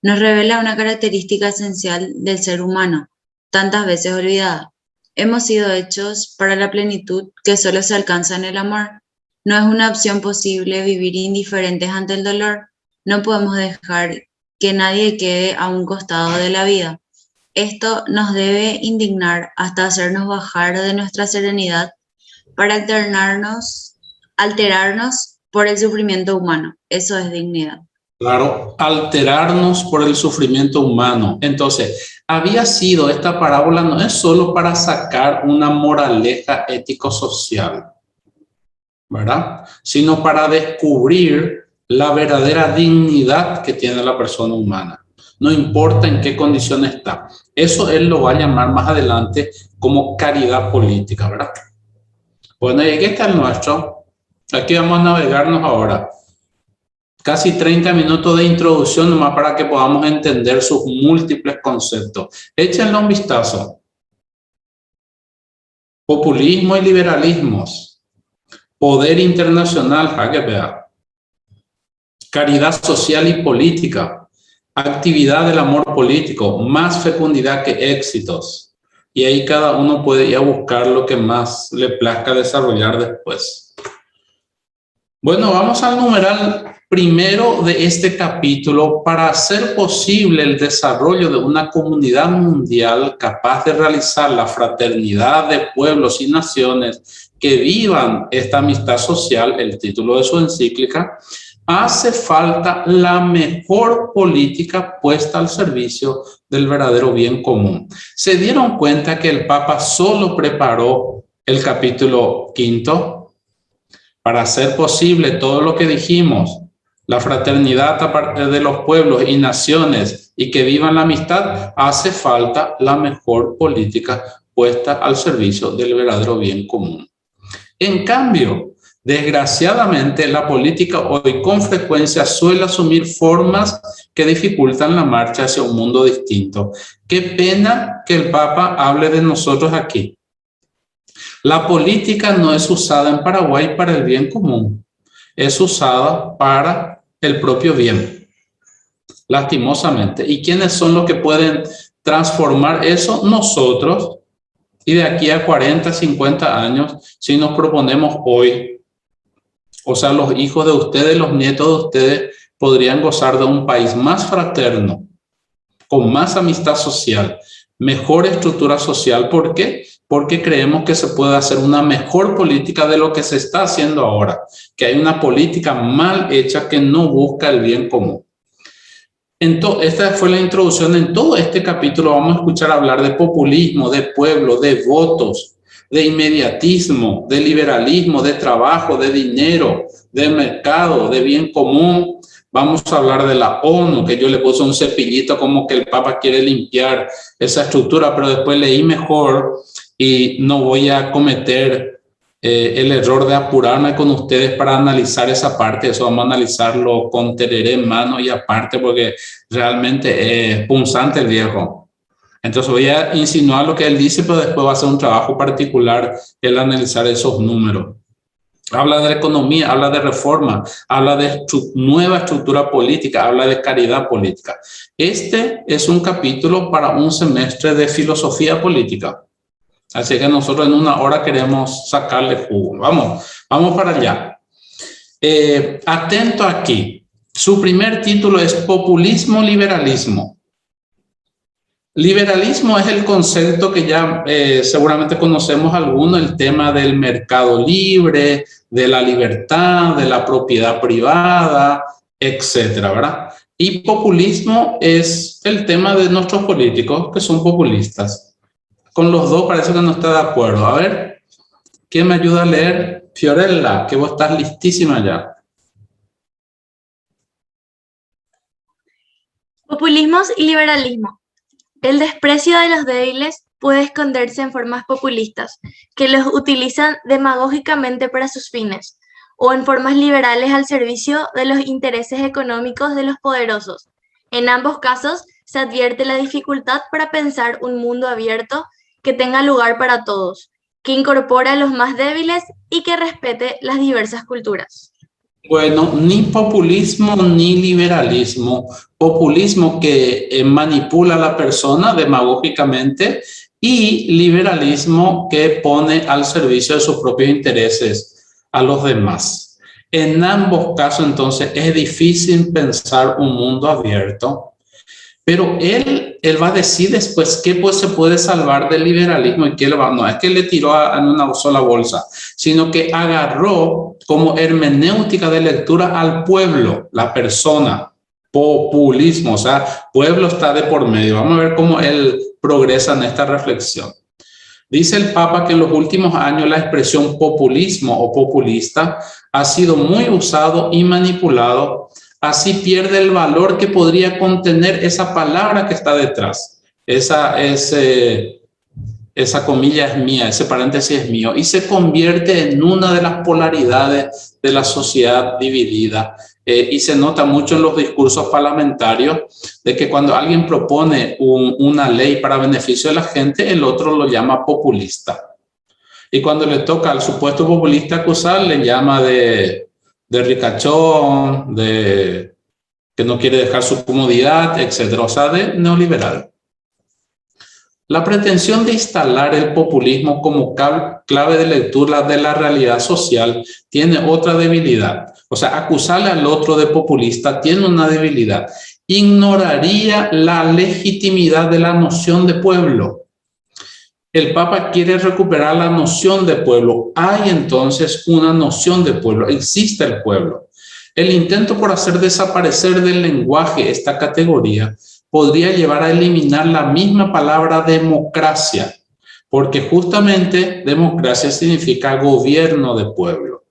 Nos revela una característica esencial del ser humano, tantas veces olvidada. Hemos sido hechos para la plenitud que solo se alcanza en el amor. No es una opción posible vivir indiferentes ante el dolor. No podemos dejar que nadie quede a un costado de la vida. Esto nos debe indignar hasta hacernos bajar de nuestra serenidad para alterarnos por el sufrimiento humano. Eso es dignidad. Claro, alterarnos por el sufrimiento humano. Entonces, había sido esta parábola no es solo para sacar una moraleja ético-social, ¿verdad? Sino para descubrir la verdadera dignidad que tiene la persona humana. No importa en qué condición está. Eso él lo va a llamar más adelante como caridad política, ¿verdad? Bueno, y aquí está el nuestro. Aquí vamos a navegarnos ahora. Casi 30 minutos de introducción nomás para que podamos entender sus múltiples conceptos. Échenle un vistazo. Populismo y liberalismos. Poder internacional, jaque vea. Caridad social y política. Actividad del amor político, más fecundidad que éxitos. Y ahí cada uno puede ir a buscar lo que más le plazca desarrollar después. Bueno, vamos al numeral primero de este capítulo. Para hacer posible el desarrollo de una comunidad mundial capaz de realizar la fraternidad de pueblos y naciones que vivan esta amistad social, el título de su encíclica, hace falta la mejor política puesta al servicio del verdadero bien común. Se dieron cuenta que el Papa solo preparó el capítulo 5 para hacer posible todo lo que dijimos, la fraternidad de los pueblos y naciones y que vivan la amistad, hace falta la mejor política puesta al servicio del verdadero bien común. En cambio, desgraciadamente, la política hoy con frecuencia suele asumir formas que dificultan la marcha hacia un mundo distinto. Qué pena que el Papa hable de nosotros aquí. La política no es usada en Paraguay para el bien común, es usada para el propio bien, lastimosamente. ¿Y quiénes son los que pueden transformar eso? Nosotros. Y de aquí a 40, 50 años, si nos proponemos hoy, o sea, los hijos de ustedes, los nietos de ustedes, podrían gozar de un país más fraterno, con más amistad social, mejor estructura social. ¿Por qué? Porque creemos que se puede hacer una mejor política de lo que se está haciendo ahora, que hay una política mal hecha que no busca el bien común. Entonces, esta fue la introducción. En todo este capítulo vamos a escuchar hablar de populismo, de pueblo, de votos, de inmediatismo, de liberalismo, de trabajo, de dinero, de mercado, de bien común. Vamos a hablar de la ONU, que yo le puse un cepillito como que el Papa quiere limpiar esa estructura, pero después leí mejor y no voy a cometer el error de apurarme con ustedes para analizar esa parte. Eso vamos a analizarlo con tereré en mano y aparte, porque realmente es punzante el viejo. Entonces voy a insinuar lo que él dice, pero después va a ser un trabajo particular el analizar esos números. Habla de economía, habla de reforma, habla de nueva estructura política, habla de caridad política. Este es un capítulo para un semestre de filosofía política. Así que nosotros en una hora queremos sacarle jugo. Vamos para allá. Atento aquí. Su primer título es Populismo, Liberalismo. Liberalismo es el concepto que ya seguramente conocemos algunos, el tema del mercado libre, de la libertad, de la propiedad privada, etcétera, ¿verdad? Y populismo es el tema de nuestros políticos que son populistas. Con los dos parece que no está de acuerdo. A ver, ¿quién me ayuda a leer? Fiorella, que vos estás listísima ya. Populismos y liberalismo. El desprecio de los débiles puede esconderse en formas populistas, que los utilizan demagógicamente para sus fines, o en formas liberales al servicio de los intereses económicos de los poderosos. En ambos casos, se advierte la dificultad para pensar un mundo abierto que tenga lugar para todos, que incorpore a los más débiles y que respete las diversas culturas. Bueno, ni populismo ni liberalismo. Populismo que manipula a la persona demagógicamente y liberalismo que pone al servicio de sus propios intereses a los demás. En ambos casos, entonces, es difícil pensar un mundo abierto, pero él va a decir después qué pues se puede salvar del liberalismo y qué no es que le tiró en una sola bolsa, sino que agarró como hermenéutica de lectura al pueblo, la persona, populismo, o sea, pueblo está de por medio. Vamos a ver cómo él progresa en esta reflexión. Dice el Papa que en los últimos años la expresión populismo o populista ha sido muy usado y manipulado. Así pierde el valor que podría contener esa palabra que está detrás. Esa comilla es mía, ese paréntesis es mío, y se convierte en una de las polaridades de la sociedad dividida. Y se nota mucho en los discursos parlamentarios de que cuando alguien propone una ley para beneficio de la gente, el otro lo llama populista. Y cuando le toca al supuesto populista acusar, le llama de ricachón, de que no quiere dejar su comodidad, etcétera, o sea, de neoliberal. La pretensión de instalar el populismo como clave de lectura de la realidad social tiene otra debilidad. O sea, acusarle al otro de populista tiene una debilidad. Ignoraría la legitimidad de la noción de pueblo. El Papa quiere recuperar la noción de pueblo. Hay entonces una noción de pueblo, existe el pueblo. El intento por hacer desaparecer del lenguaje esta categoría podría llevar a eliminar la misma palabra democracia, porque justamente democracia significa gobierno de pueblo.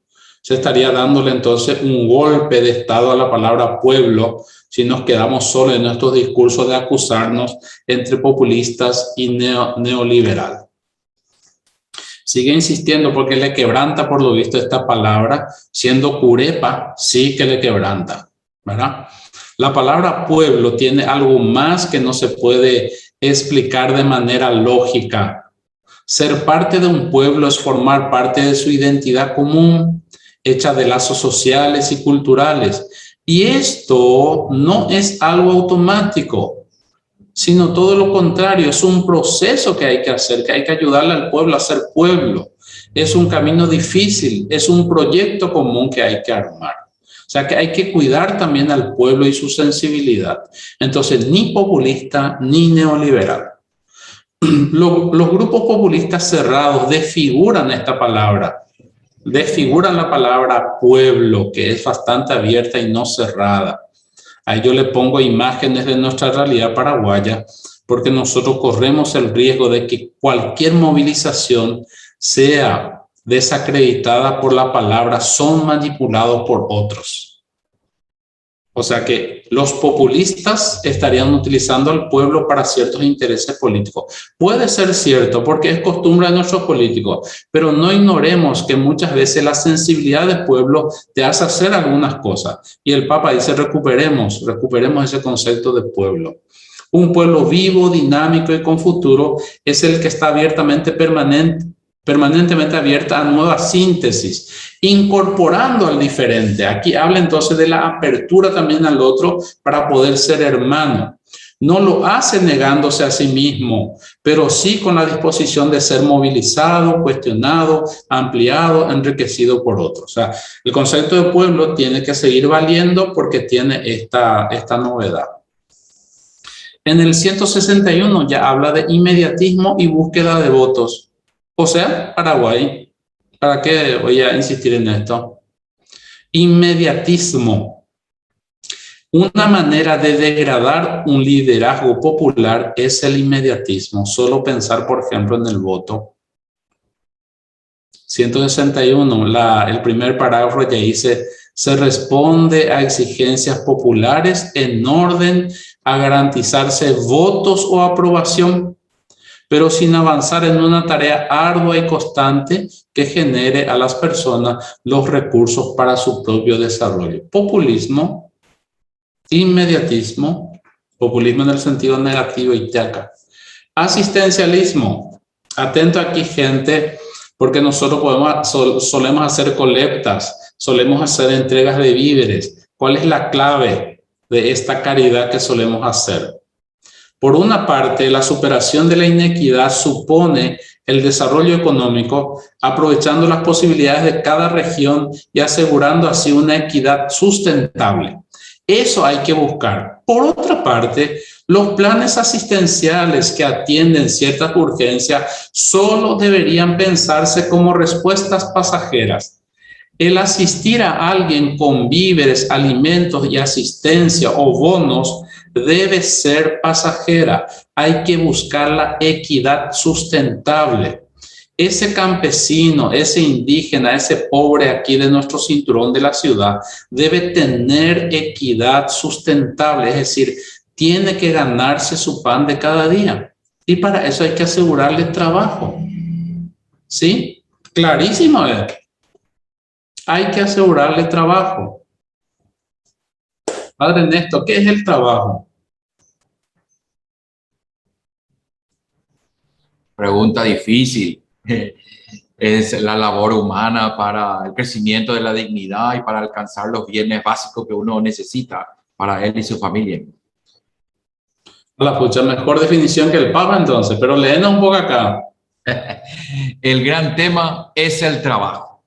Se estaría dándole entonces un golpe de estado a la palabra pueblo si nos quedamos solo en estos discursos de acusarnos entre populistas y neoliberal. Sigue insistiendo porque le quebranta por lo visto esta palabra, siendo curepa, sí que le quebranta, ¿verdad? La palabra pueblo tiene algo más que no se puede explicar de manera lógica. Ser parte de un pueblo es formar parte de su identidad común, hecha de lazos sociales y culturales. Y esto no es algo automático, sino todo lo contrario, es un proceso que hay que hacer, que hay que ayudarle al pueblo a ser pueblo. Es un camino difícil, es un proyecto común que hay que armar. O sea que hay que cuidar también al pueblo y su sensibilidad. Entonces, ni populista ni neoliberal. Los grupos populistas cerrados desfiguran esta palabra, desfiguran la palabra pueblo, que es bastante abierta y no cerrada. Ahí yo le pongo imágenes de nuestra realidad paraguaya, porque nosotros corremos el riesgo de que cualquier movilización sea desacreditada por la palabra, son manipulados por otros. O sea que los populistas estarían utilizando al pueblo para ciertos intereses políticos. Puede ser cierto porque es costumbre de nuestros políticos, pero no ignoremos que muchas veces la sensibilidad del pueblo te hace hacer algunas cosas. Y el Papa dice, recuperemos ese concepto de pueblo. Un pueblo vivo, dinámico y con futuro es el que está permanentemente abierta a nuevas síntesis, incorporando al diferente. Aquí habla entonces de la apertura también al otro para poder ser hermano. No lo hace negándose a sí mismo, pero sí con la disposición de ser movilizado, cuestionado, ampliado, enriquecido por otros. O sea, el concepto de pueblo tiene que seguir valiendo porque tiene esta novedad. En el 161 ya habla de inmediatismo y búsqueda de votos. O sea, Paraguay, ¿para qué voy a insistir en esto? Inmediatismo. Una manera de degradar un liderazgo popular es el inmediatismo. Solo pensar, por ejemplo, en el voto. 161, el primer parágrafo ya dice, se responde a exigencias populares en orden a garantizarse votos o aprobación, pero sin avanzar en una tarea ardua y constante que genere a las personas los recursos para su propio desarrollo. Populismo, inmediatismo, populismo en el sentido negativo y taca. Asistencialismo, atento aquí gente, porque nosotros solemos hacer colectas, solemos hacer entregas de víveres. ¿Cuál es la clave de esta caridad que solemos hacer? Por una parte, la superación de la inequidad supone el desarrollo económico, aprovechando las posibilidades de cada región y asegurando así una equidad sustentable. Eso hay que buscar. Por otra parte, los planes asistenciales que atienden ciertas urgencias solo deberían pensarse como respuestas pasajeras. El asistir a alguien con víveres, alimentos y asistencia o bonos debe ser pasajera. Hay que buscar la equidad sustentable. Ese campesino, ese indígena, ese pobre aquí de nuestro cinturón de la ciudad, debe tener equidad sustentable, es decir, tiene que ganarse su pan de cada día. Y para eso hay que asegurarle trabajo. ¿Sí? Clarísimo. Hay que asegurarle trabajo. Padre Ernesto, ¿qué es el trabajo? Pregunta difícil. Es la labor humana para el crecimiento de la dignidad y para alcanzar los bienes básicos que uno necesita para él y su familia. La pucha, mejor definición que el Papa entonces, pero léenos un poco acá. El gran tema es el trabajo.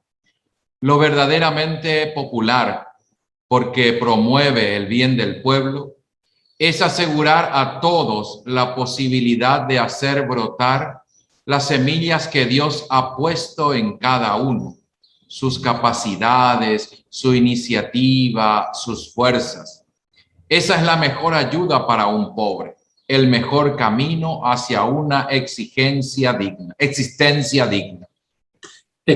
Lo verdaderamente popular, porque promueve el bien del pueblo, es asegurar a todos la posibilidad de hacer brotar las semillas que Dios ha puesto en cada uno, sus capacidades, su iniciativa, sus fuerzas. Esa es la mejor ayuda para un pobre, el mejor camino hacia una existencia digna.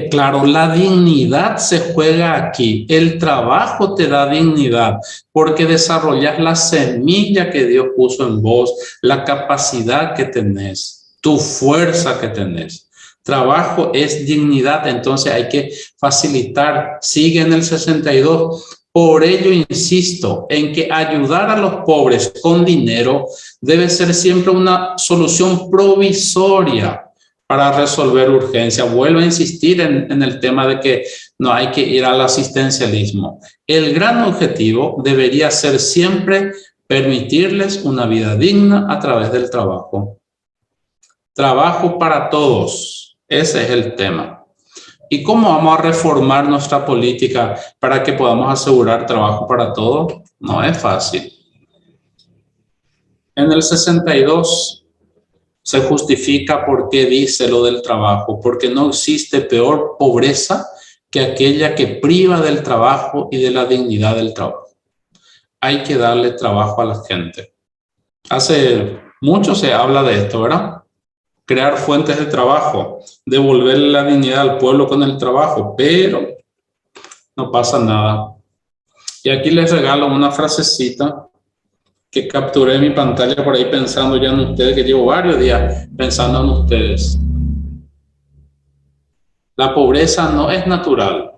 Claro, la dignidad se juega aquí. El trabajo te da dignidad porque desarrollas la semilla que Dios puso en vos, la capacidad que tenés, tu fuerza que tenés. Trabajo es dignidad, entonces hay que facilitar. Sigue en el 62. Por ello insisto en que ayudar a los pobres con dinero debe ser siempre una solución provisoria para resolver urgencia. Vuelvo a insistir en el tema de que no hay que ir al asistencialismo. El gran objetivo debería ser siempre permitirles una vida digna a través del trabajo. Trabajo para todos. Ese es el tema. ¿Y cómo vamos a reformar nuestra política para que podamos asegurar trabajo para todos? No es fácil. En el 62 se justifica por qué dice lo del trabajo, porque no existe peor pobreza que aquella que priva del trabajo y de la dignidad del trabajo. Hay que darle trabajo a la gente. Hace mucho se habla de esto, ¿verdad? Crear fuentes de trabajo, devolverle la dignidad al pueblo con el trabajo, pero no pasa nada. Y aquí les regalo una frasecita que capturé en mi pantalla por ahí pensando ya en ustedes, que llevo varios días pensando en ustedes. La pobreza no es natural,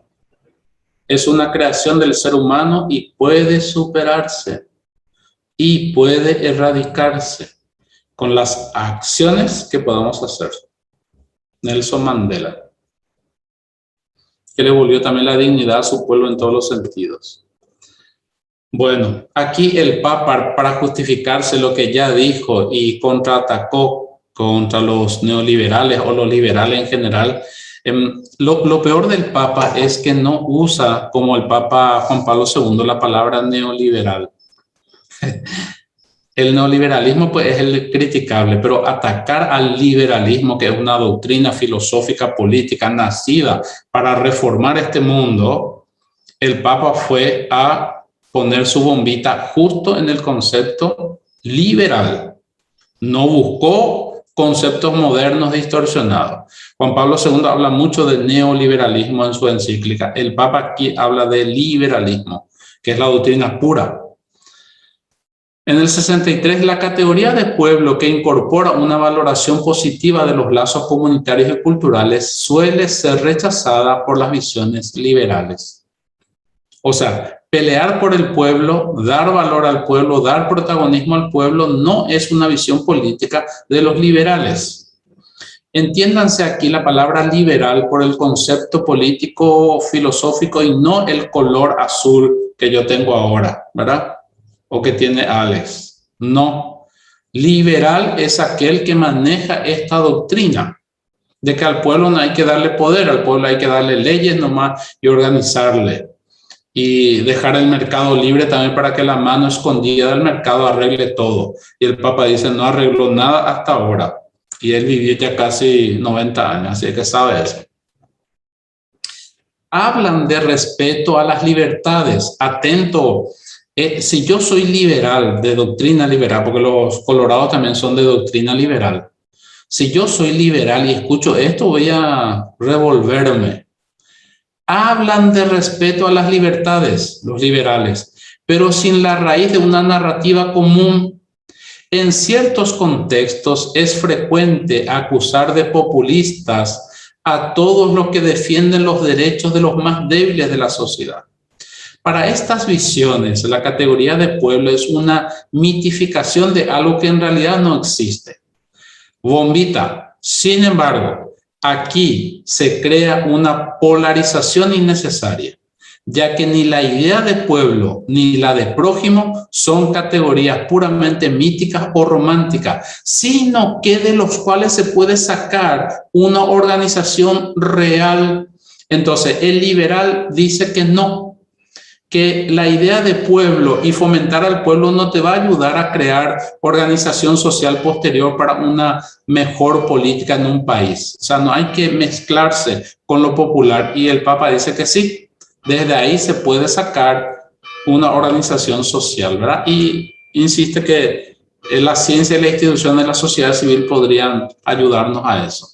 es una creación del ser humano y puede superarse y puede erradicarse con las acciones que podamos hacer. Nelson Mandela, que le volvió también la dignidad a su pueblo en todos los sentidos. Bueno, aquí el Papa, para justificarse lo que ya dijo y contraatacó contra los neoliberales o los liberales en general, lo peor del Papa es que no usa, como el Papa Juan Pablo II, la palabra neoliberal. El neoliberalismo pues, es el criticable, pero atacar al liberalismo, que es una doctrina filosófica política nacida para reformar este mundo, el Papa fue a poner su bombita justo en el concepto liberal. No buscó conceptos modernos distorsionados. Juan Pablo II habla mucho del neoliberalismo en su encíclica. El Papa aquí habla de liberalismo, que es la doctrina pura. En el 63, la categoría de pueblo que incorpora una valoración positiva de los lazos comunitarios y culturales suele ser rechazada por las visiones liberales. O sea, pelear por el pueblo, dar valor al pueblo, dar protagonismo al pueblo, no es una visión política de los liberales. Entiéndanse aquí la palabra liberal por el concepto político, filosófico y no el color azul que yo tengo ahora, ¿verdad? O que tiene Alex. No. Liberal es aquel que maneja esta doctrina de que al pueblo no hay que darle poder, al pueblo hay que darle leyes nomás y organizarle. Y dejar el mercado libre también para que la mano escondida del mercado arregle todo. Y el Papa dice, no arregló nada hasta ahora. Y él vivió ya casi 90 años, así que sabe eso. Hablan de respeto a las libertades. Atento. Si yo soy liberal, de doctrina liberal, porque los colorados también son de doctrina liberal. Si yo soy liberal y escucho esto, voy a revolverme. Hablan de respeto a las libertades, los liberales, pero sin la raíz de una narrativa común. En ciertos contextos es frecuente acusar de populistas a todos los que defienden los derechos de los más débiles de la sociedad. Para estas visiones, la categoría de pueblo es una mitificación de algo que en realidad no existe. Bombita, sin embargo, aquí se crea una polarización innecesaria. ya que ni la idea de pueblo ni la de prójimo son categorías puramente míticas o románticas, sino que de los cuales se puede sacar una organización real. Entonces, el liberal dice que no, que la idea de pueblo y fomentar al pueblo no te va a ayudar a crear organización social posterior para una mejor política en un país. O sea, no hay que mezclarse con lo popular, y el Papa dice que sí. Desde ahí se puede sacar una organización social, ¿verdad? Y insiste que la ciencia y la institución de la sociedad civil podrían ayudarnos a eso.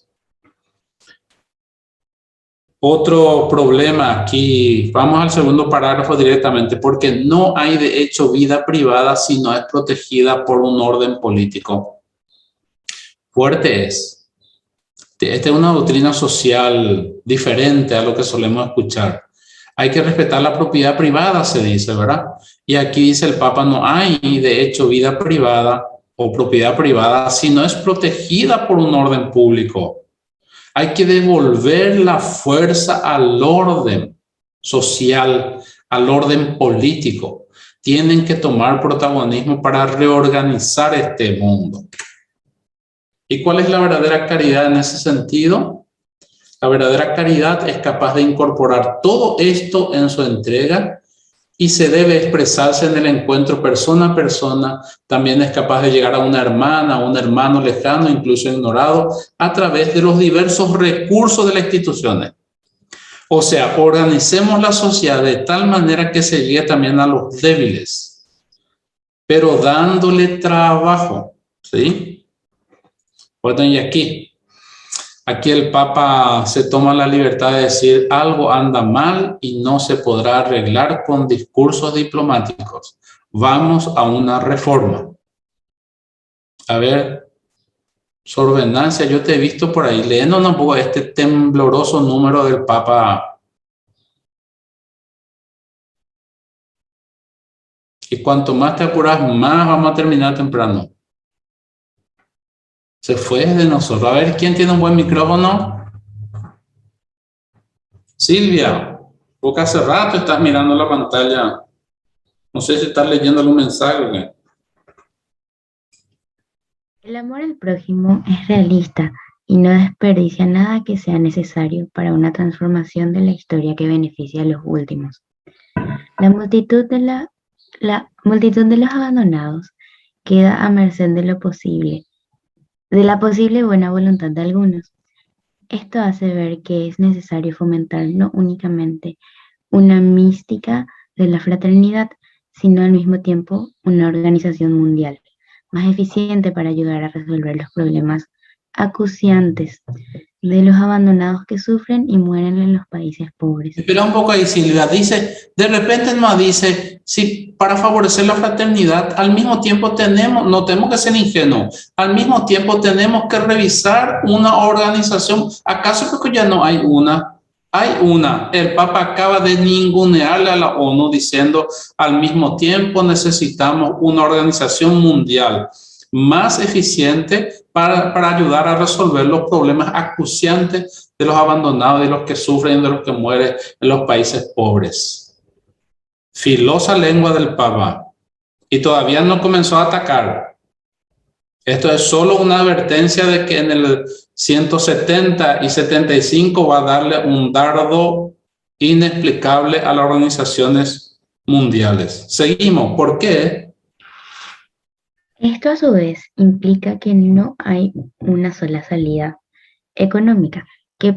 Otro problema aquí, vamos al segundo parágrafo directamente, porque no hay de hecho vida privada si no es protegida por un orden político. Fuerte es. Esta es una doctrina social diferente a lo que solemos escuchar. Hay que respetar la propiedad privada, se dice, ¿verdad? Y aquí dice el Papa, no hay de hecho vida privada o propiedad privada si no es protegida por un orden público. Hay que devolver la fuerza al orden social, al orden político. Tienen que tomar protagonismo para reorganizar este mundo. ¿Y cuál es la verdadera caridad en ese sentido? La verdadera caridad es capaz de incorporar todo esto en su entrega y se debe expresarse en el encuentro persona a persona. También es capaz de llegar a una hermana, a un hermano lejano, incluso ignorado, a través de los diversos recursos de las instituciones. O sea, organicemos la sociedad de tal manera que se llegue también a los débiles, pero dándole trabajo, ¿sí? Bueno, y aquí el Papa se toma la libertad de decir algo anda mal y no se podrá arreglar con discursos diplomáticos. Vamos a una reforma. A ver, Sorbenancia, yo te he visto por ahí leyendo un poco este tembloroso número del Papa. Y cuanto más te apuras, más vamos a terminar temprano. Se fue de nosotros. A ver, ¿quién tiene un buen micrófono? Silvia, porque hace rato estás mirando la pantalla. No sé si estás leyendo algún mensaje o qué. El amor al prójimo es realista y no desperdicia nada que sea necesario para una transformación de la historia que beneficie a los últimos. La multitud de los abandonados queda a merced de la posible buena voluntad de algunos. Esto hace ver que es necesario fomentar no únicamente una mística de la fraternidad, sino al mismo tiempo una organización mundial más eficiente para ayudar a resolver los problemas acuciantes de los abandonados que sufren y mueren en los países pobres. Espera un poco ahí, Silvia. Dice, de repente nos dice, sí, para favorecer la fraternidad, al mismo tiempo no tenemos que ser ingenuos, al mismo tiempo tenemos que revisar una organización. ¿Acaso porque ya no hay una? Hay una. El Papa acaba de ningunearle a la ONU diciendo, al mismo tiempo necesitamos una organización mundial más eficiente para ayudar a resolver los problemas acuciantes de los abandonados, de los que sufren, de los que mueren en los países pobres. Filosa lengua del Papa. Y todavía no comenzó a atacar. Esto es solo una advertencia de que en el 170 y 75 va a darle un dardo inexplicable a las organizaciones mundiales. Seguimos. ¿Por qué? Esto a su vez implica que no hay una sola salida económica, que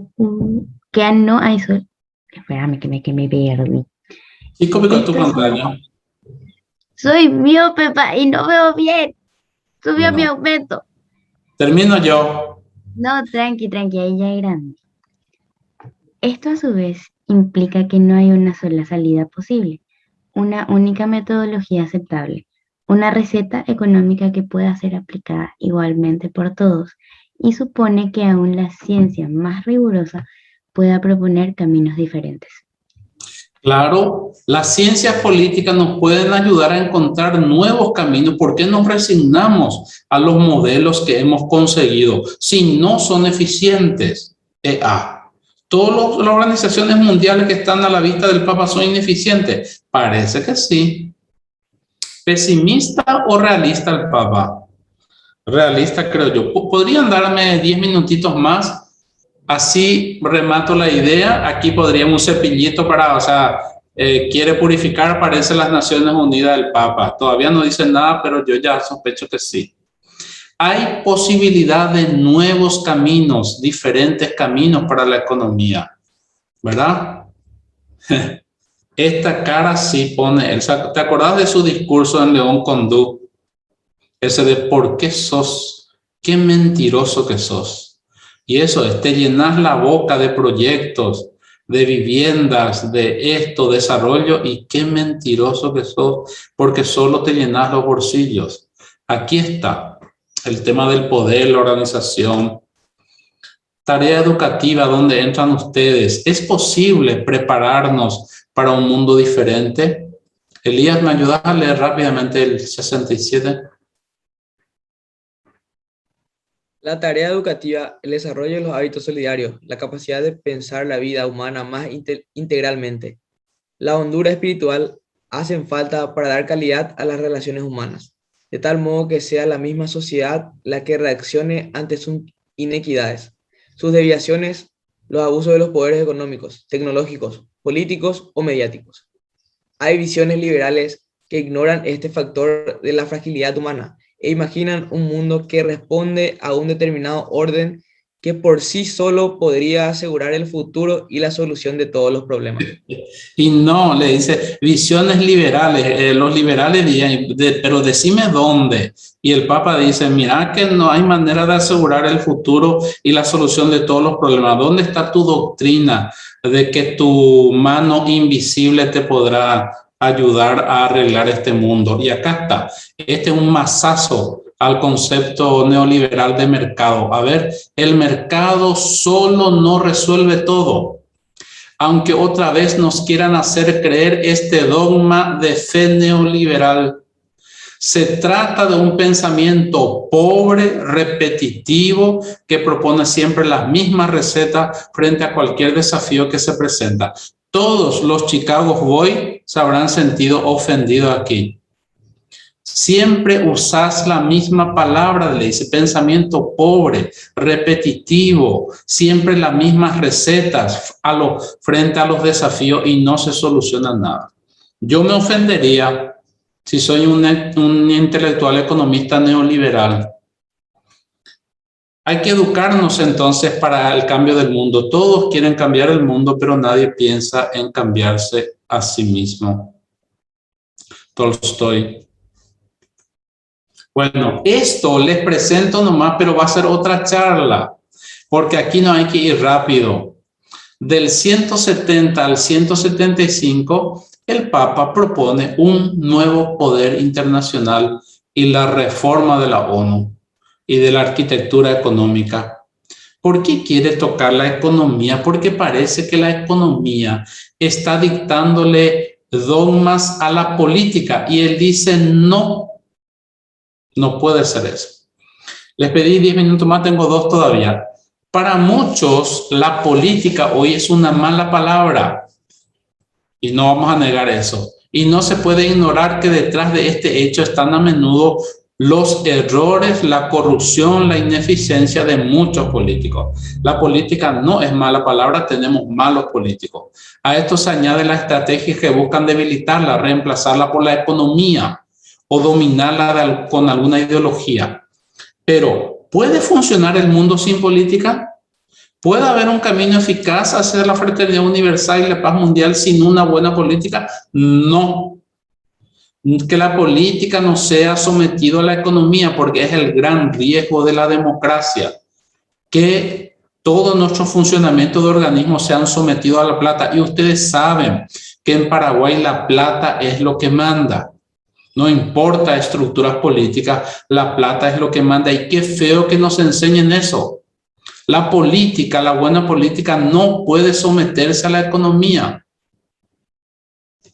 no hay Espérame que me perdí. ¿Y cómo con tu pantalla? Soy miope y no veo bien. Subió mi aumento. Termino yo. No, tranqui, ahí ya es grande. Esto a su vez implica que no hay una sola salida posible, una única metodología aceptable, una receta económica que pueda ser aplicada igualmente por todos y supone que aún la ciencia más rigurosa pueda proponer caminos diferentes. Claro, las ciencias políticas nos pueden ayudar a encontrar nuevos caminos. ¿Por qué nos resignamos a los modelos que hemos conseguido si no son eficientes? ¿Todas las organizaciones mundiales que están a la vista del Papa son ineficientes? Parece que sí. ¿Pesimista o realista el Papa? Realista, creo yo. ¿Podrían darme 10 minutitos más? Así remato la idea. Aquí podríamos un cepillito para, o sea, quiere purificar, parece las Naciones Unidas del Papa. Todavía no dice nada, pero yo ya sospecho que sí. Hay posibilidad de nuevos caminos, diferentes caminos para la economía, ¿verdad? Esta cara sí pone, ¿te acordás de su discurso en León Condú? Ese de ¿por qué sos? Qué mentiroso que sos. Y eso es, te llenas la boca de proyectos, de viviendas, de esto, desarrollo, y qué mentiroso que sos, porque solo te llenas los bolsillos. Aquí está el tema del poder, la organización. Tarea educativa, ¿dónde entran ustedes? ¿Es posible prepararnos para un mundo diferente? Elías, ¿me ayudas a leer rápidamente el 67? La tarea educativa, el desarrollo de los hábitos solidarios, la capacidad de pensar la vida humana más integralmente, la hondura espiritual hacen falta para dar calidad a las relaciones humanas, de tal modo que sea la misma sociedad la que reaccione ante sus inequidades, sus desviaciones, los abusos de los poderes económicos, tecnológicos, políticos o mediáticos. Hay visiones liberales que ignoran este factor de la fragilidad humana e imaginan un mundo que responde a un determinado orden que por sí solo podría asegurar el futuro y la solución de todos los problemas. Y no, le dice, visiones liberales. Los liberales dirían, pero decime dónde. Y el Papa dice, mira que no hay manera de asegurar el futuro y la solución de todos los problemas. ¿Dónde está tu doctrina de que tu mano invisible te podrá ayudar a arreglar este mundo? Y acá está. Este es un mazazo al concepto neoliberal de mercado. A ver, el mercado solo no resuelve todo. Aunque otra vez nos quieran hacer creer este dogma de fe neoliberal, se trata de un pensamiento pobre, repetitivo, que propone siempre las mismas recetas frente a cualquier desafío que se presenta. Todos los Chicago Boys se habrán sentido ofendidos aquí. Siempre usas la misma palabra, le dice, pensamiento pobre, repetitivo, siempre las mismas recetas frente a los desafíos y no se soluciona nada. Yo me ofendería si soy un intelectual economista neoliberal. Hay que educarnos entonces para el cambio del mundo. Todos quieren cambiar el mundo, pero nadie piensa en cambiarse a sí mismo. Tolstoy. Bueno, esto les presento nomás, pero va a ser otra charla, porque aquí no hay que ir rápido. Del 170 al 175, el Papa propone un nuevo poder internacional y la reforma de la ONU y de la arquitectura económica. ¿Por qué quiere tocar la economía? Porque parece que la economía está dictándole dogmas a la política y él dice no. No puede ser eso. Les pedí 10 minutos más, tengo 2 todavía. Para muchos, la política hoy es una mala palabra. Y no vamos a negar eso. Y no se puede ignorar que detrás de este hecho están a menudo los errores, la corrupción, la ineficiencia de muchos políticos. La política no es mala palabra, tenemos malos políticos. A esto se añade la estrategia que buscan debilitarla, reemplazarla por la economía o dominarla con alguna ideología. Pero, ¿puede funcionar el mundo sin política? ¿Puede haber un camino eficaz hacia la fraternidad universal y la paz mundial sin una buena política? No. Que la política no sea sometida a la economía, porque es el gran riesgo de la democracia. Que todo nuestro funcionamiento de organismos sean sometidos a la plata. Y ustedes saben que en Paraguay la plata es lo que manda. No importa estructuras políticas, la plata es lo que manda. Y qué feo que nos enseñen eso. La política, la buena política, no puede someterse a la economía.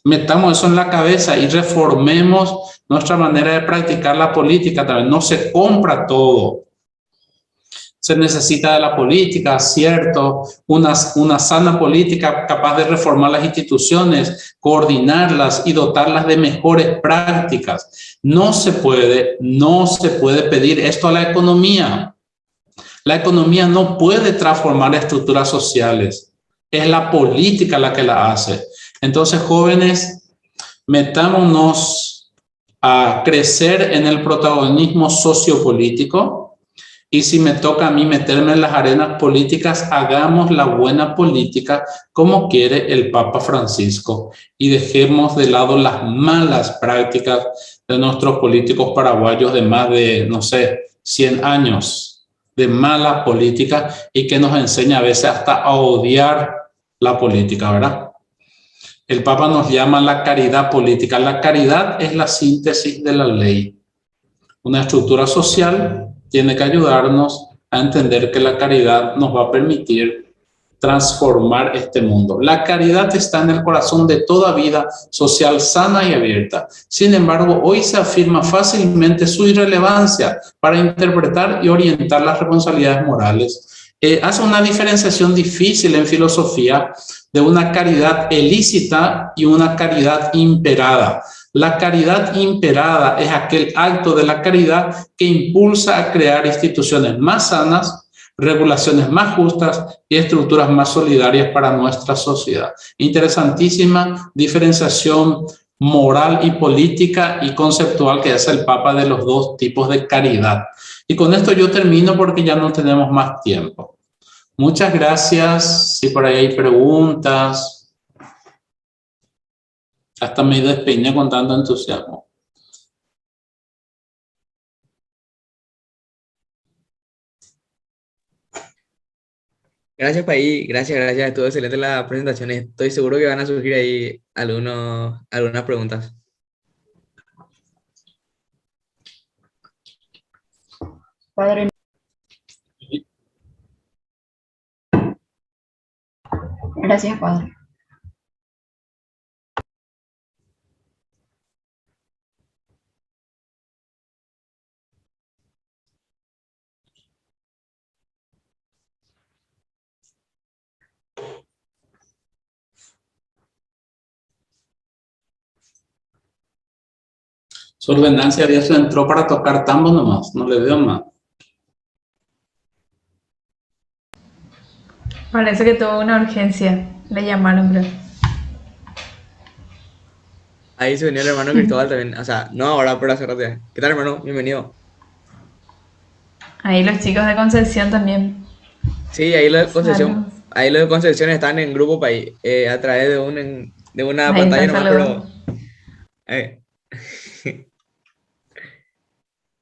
Metamos eso en la cabeza y reformemos nuestra manera de practicar la política. También no se compra todo. Se necesita de la política, cierto, una sana política capaz de reformar las instituciones, coordinarlas y dotarlas de mejores prácticas. No se puede pedir esto a la economía. La economía no puede transformar estructuras sociales. Es la política la que la hace. Entonces, jóvenes, metámonos a crecer en el protagonismo sociopolítico, y si me toca a mí meterme en las arenas políticas, hagamos la buena política como quiere el Papa Francisco y dejemos de lado las malas prácticas de nuestros políticos paraguayos de más de, no sé, 100 años de mala política y que nos enseña a veces hasta a odiar la política, ¿verdad? El Papa nos llama la caridad política. La caridad es la síntesis de la ley. Una estructura social tiene que ayudarnos a entender que la caridad nos va a permitir transformar este mundo. La caridad está en el corazón de toda vida social sana y abierta. Sin embargo, hoy se afirma fácilmente su irrelevancia para interpretar y orientar las responsabilidades morales. Hace una diferenciación difícil en filosofía de una caridad ilícita y una caridad imperada. La caridad imperada es aquel acto de la caridad que impulsa a crear instituciones más sanas, regulaciones más justas y estructuras más solidarias para nuestra sociedad. Interesantísima diferenciación moral y política y conceptual que hace el Papa de los dos tipos de caridad. Y con esto yo termino porque ya no tenemos más tiempo. Muchas gracias. Si por ahí hay preguntas. Hasta me despeiné con tanto entusiasmo. Gracias, Paí. Gracias. Estuvo excelente la presentación. Estoy seguro que van a surgir ahí algunas preguntas. Padre. Gracias, Padre. Su ordenancia de eso entró para tocar tambo nomás, no le veo más. Parece que tuvo una urgencia. Le llamaron, creo. Ahí se venía el hermano Cristóbal también. O sea, no ahora, pero hace rato ya. ¿Qué tal, hermano? Bienvenido. Ahí los chicos de Concepción también. Sí, ahí los de Concepción. Saludos. Ahí los de Concepción están en grupo Paí. A través de una Ahí pantalla están nomás, pero. saludando.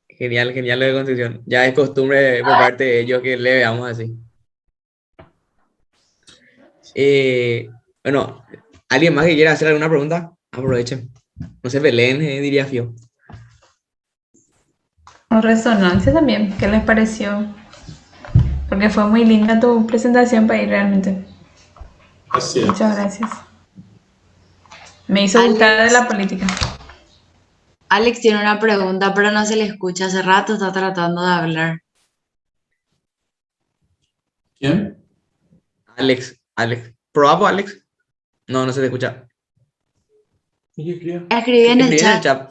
Genial lo de Concepción. Ya es costumbre por parte de ellos que le veamos así. Bueno, ¿alguien más que quiera hacer alguna pregunta? Aprovechen. No se peleen, diría Fio. O resonancia también. ¿Qué les pareció? Porque fue muy linda tu presentación, Paí, realmente. Así es. Muchas gracias. Me hizo gustar de la política. Alex tiene una pregunta, pero no se le escucha. Hace rato está tratando de hablar. ¿Quién? Alex. ¿Probamos, Alex? No se te escucha. Escribí en el chat.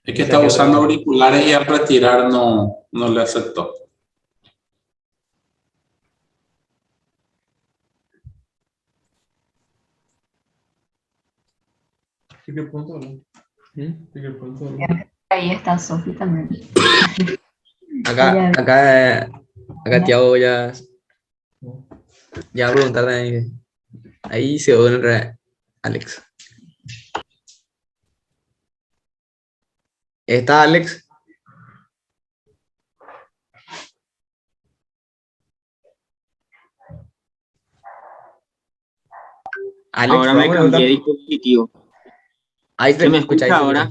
Es que está usando auriculares y al retirar no le aceptó. Ahí está Sofi también. Acá Tiago ya va a preguntar también. Ahí se oye Alex. ¿Está Alex? Alex, ahora me cambié de dispositivo. Ahí ¿Se me escucha ahora?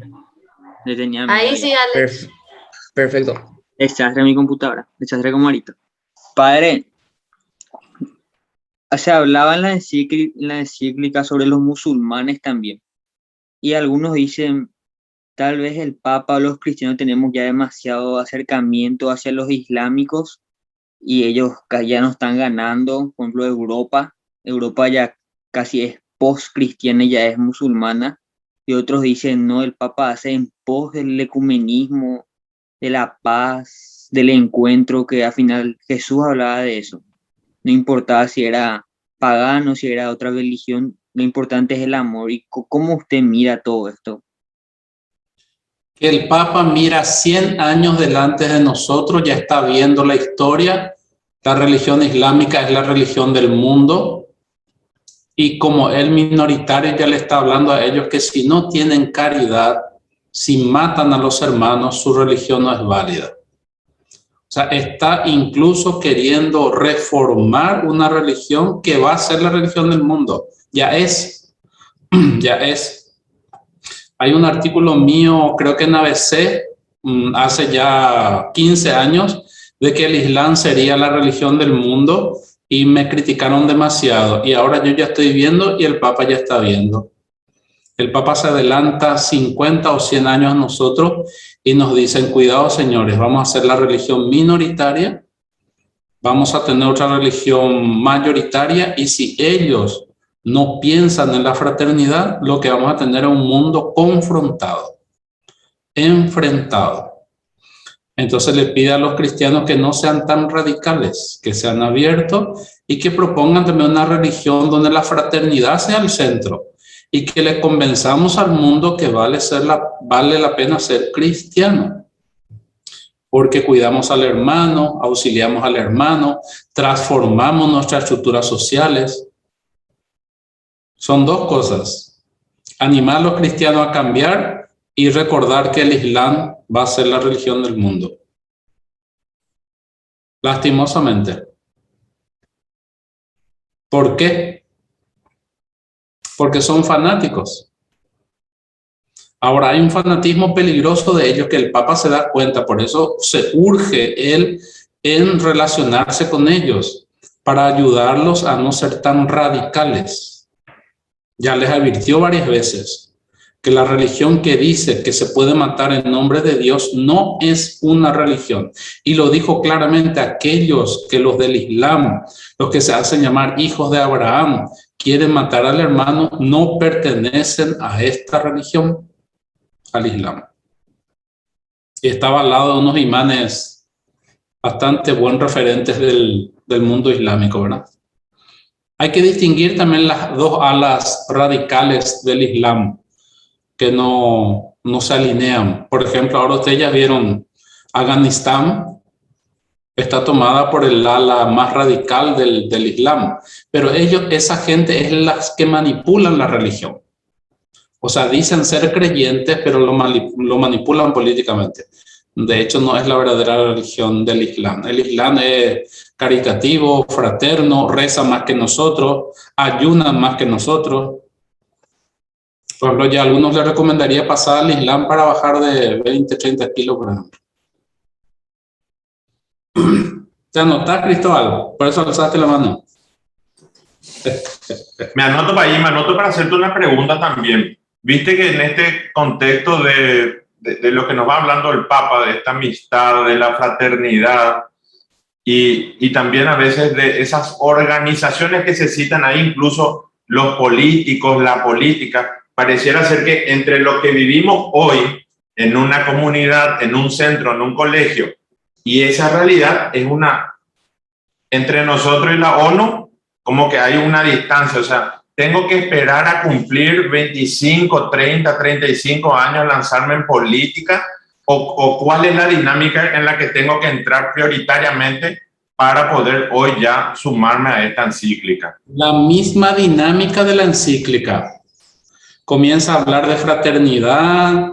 Ahí sí, Alex. Perfecto. Desastre mi computadora, desastre como ahorita. Padre, se hablaba en la encíclica sobre los musulmanes también. Y algunos dicen tal vez el Papa o los cristianos tenemos ya demasiado acercamiento hacia los islámicos y ellos ya no están ganando. Por ejemplo, Europa ya casi es post-cristiana y ya es musulmana, y otros dicen, no, el Papa hace en pos del ecumenismo, de la paz, del encuentro, que al final Jesús hablaba de eso. No importaba si era pagano, si era otra religión, lo importante es el amor. ¿Y cómo usted mira todo esto? Que el Papa mira 100 años delante de nosotros, ya está viendo la historia. La religión islámica es la religión del mundo. Y como el minoritario ya le está hablando a ellos que si no tienen caridad, si matan a los hermanos, su religión no es válida. O sea, está incluso queriendo reformar una religión que va a ser la religión del mundo. Ya es. Hay un artículo mío, creo que en ABC, hace ya 15 años, de que el Islam sería la religión del mundo y me criticaron demasiado. Y ahora yo ya estoy viendo y el Papa ya está viendo. El Papa se adelanta 50 o 100 años a nosotros y nos dicen, cuidado señores, vamos a ser la religión minoritaria, vamos a tener otra religión mayoritaria, y si ellos no piensan en la fraternidad, lo que vamos a tener es un mundo confrontado, enfrentado. Entonces le pide a los cristianos que no sean tan radicales, que sean abiertos y que propongan también una religión donde la fraternidad sea el centro y que le convenzamos al mundo que vale la pena ser cristiano, porque cuidamos al hermano, auxiliamos al hermano, transformamos nuestras estructuras sociales. Son dos cosas: animar a los cristianos a cambiar y recordar que el Islam va a ser la religión del mundo. Lastimosamente. ¿Por qué? Porque son fanáticos. Ahora hay un fanatismo peligroso de ellos que el Papa se da cuenta, por eso se urge él en relacionarse con ellos para ayudarlos a no ser tan radicales. Ya les advirtió varias veces que la religión que dice que se puede matar en nombre de Dios no es una religión. Y lo dijo claramente: aquellos que los del Islam, los que se hacen llamar hijos de Abraham, quieren matar al hermano, no pertenecen a esta religión, al Islam. Y estaba al lado de unos imanes bastante buen referentes del mundo islámico, ¿verdad? Hay que distinguir también las dos alas radicales del Islam que no se alinean. Por ejemplo, ahora ustedes ya vieron, Afganistán está tomada por el ala más radical del Islam, pero esa gente es las que manipulan la religión. O sea, dicen ser creyentes, pero lo manipulan políticamente. De hecho, no es la verdadera religión del Islam. El Islam es caritativo, fraterno, reza más que nosotros, ayuna más que nosotros. Por ejemplo, ya a algunos les recomendaría pasar al Islam para bajar de 20, 30 kilos, por ejemplo. ¿Te anotás, Cristóbal? Por eso alzaste la mano. Me anoto para hacerte una pregunta también. Viste que en este contexto de lo que nos va hablando el Papa, de esta amistad, de la fraternidad, y también a veces de esas organizaciones que se citan ahí, incluso los políticos, la política, pareciera ser que entre lo que vivimos hoy en una comunidad, en un centro, en un colegio, y esa realidad es entre nosotros y la ONU, como que hay una distancia. O sea, tengo que esperar a cumplir 25, 30, 35 años, lanzarme en política, o cuál es la dinámica en la que tengo que entrar prioritariamente para poder hoy ya sumarme a esta encíclica. La misma dinámica de la encíclica. Comienza a hablar de fraternidad,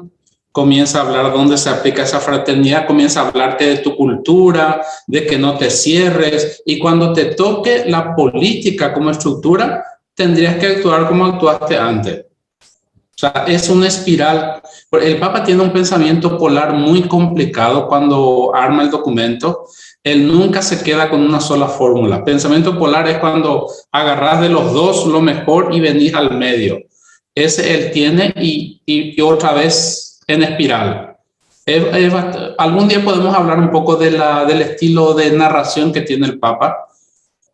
comienza a hablar dónde se aplica esa fraternidad, comienza a hablarte de tu cultura, de que no te cierres, y cuando te toque la política como estructura, tendrías que actuar como actuaste antes. O sea, es una espiral. El Papa tiene un pensamiento polar muy complicado cuando arma el documento. Él nunca se queda con una sola fórmula. Pensamiento polar es cuando agarras de los dos lo mejor y venís al medio. Ese él tiene, y otra vez en espiral. Algún día podemos hablar un poco del estilo de narración que tiene el Papa.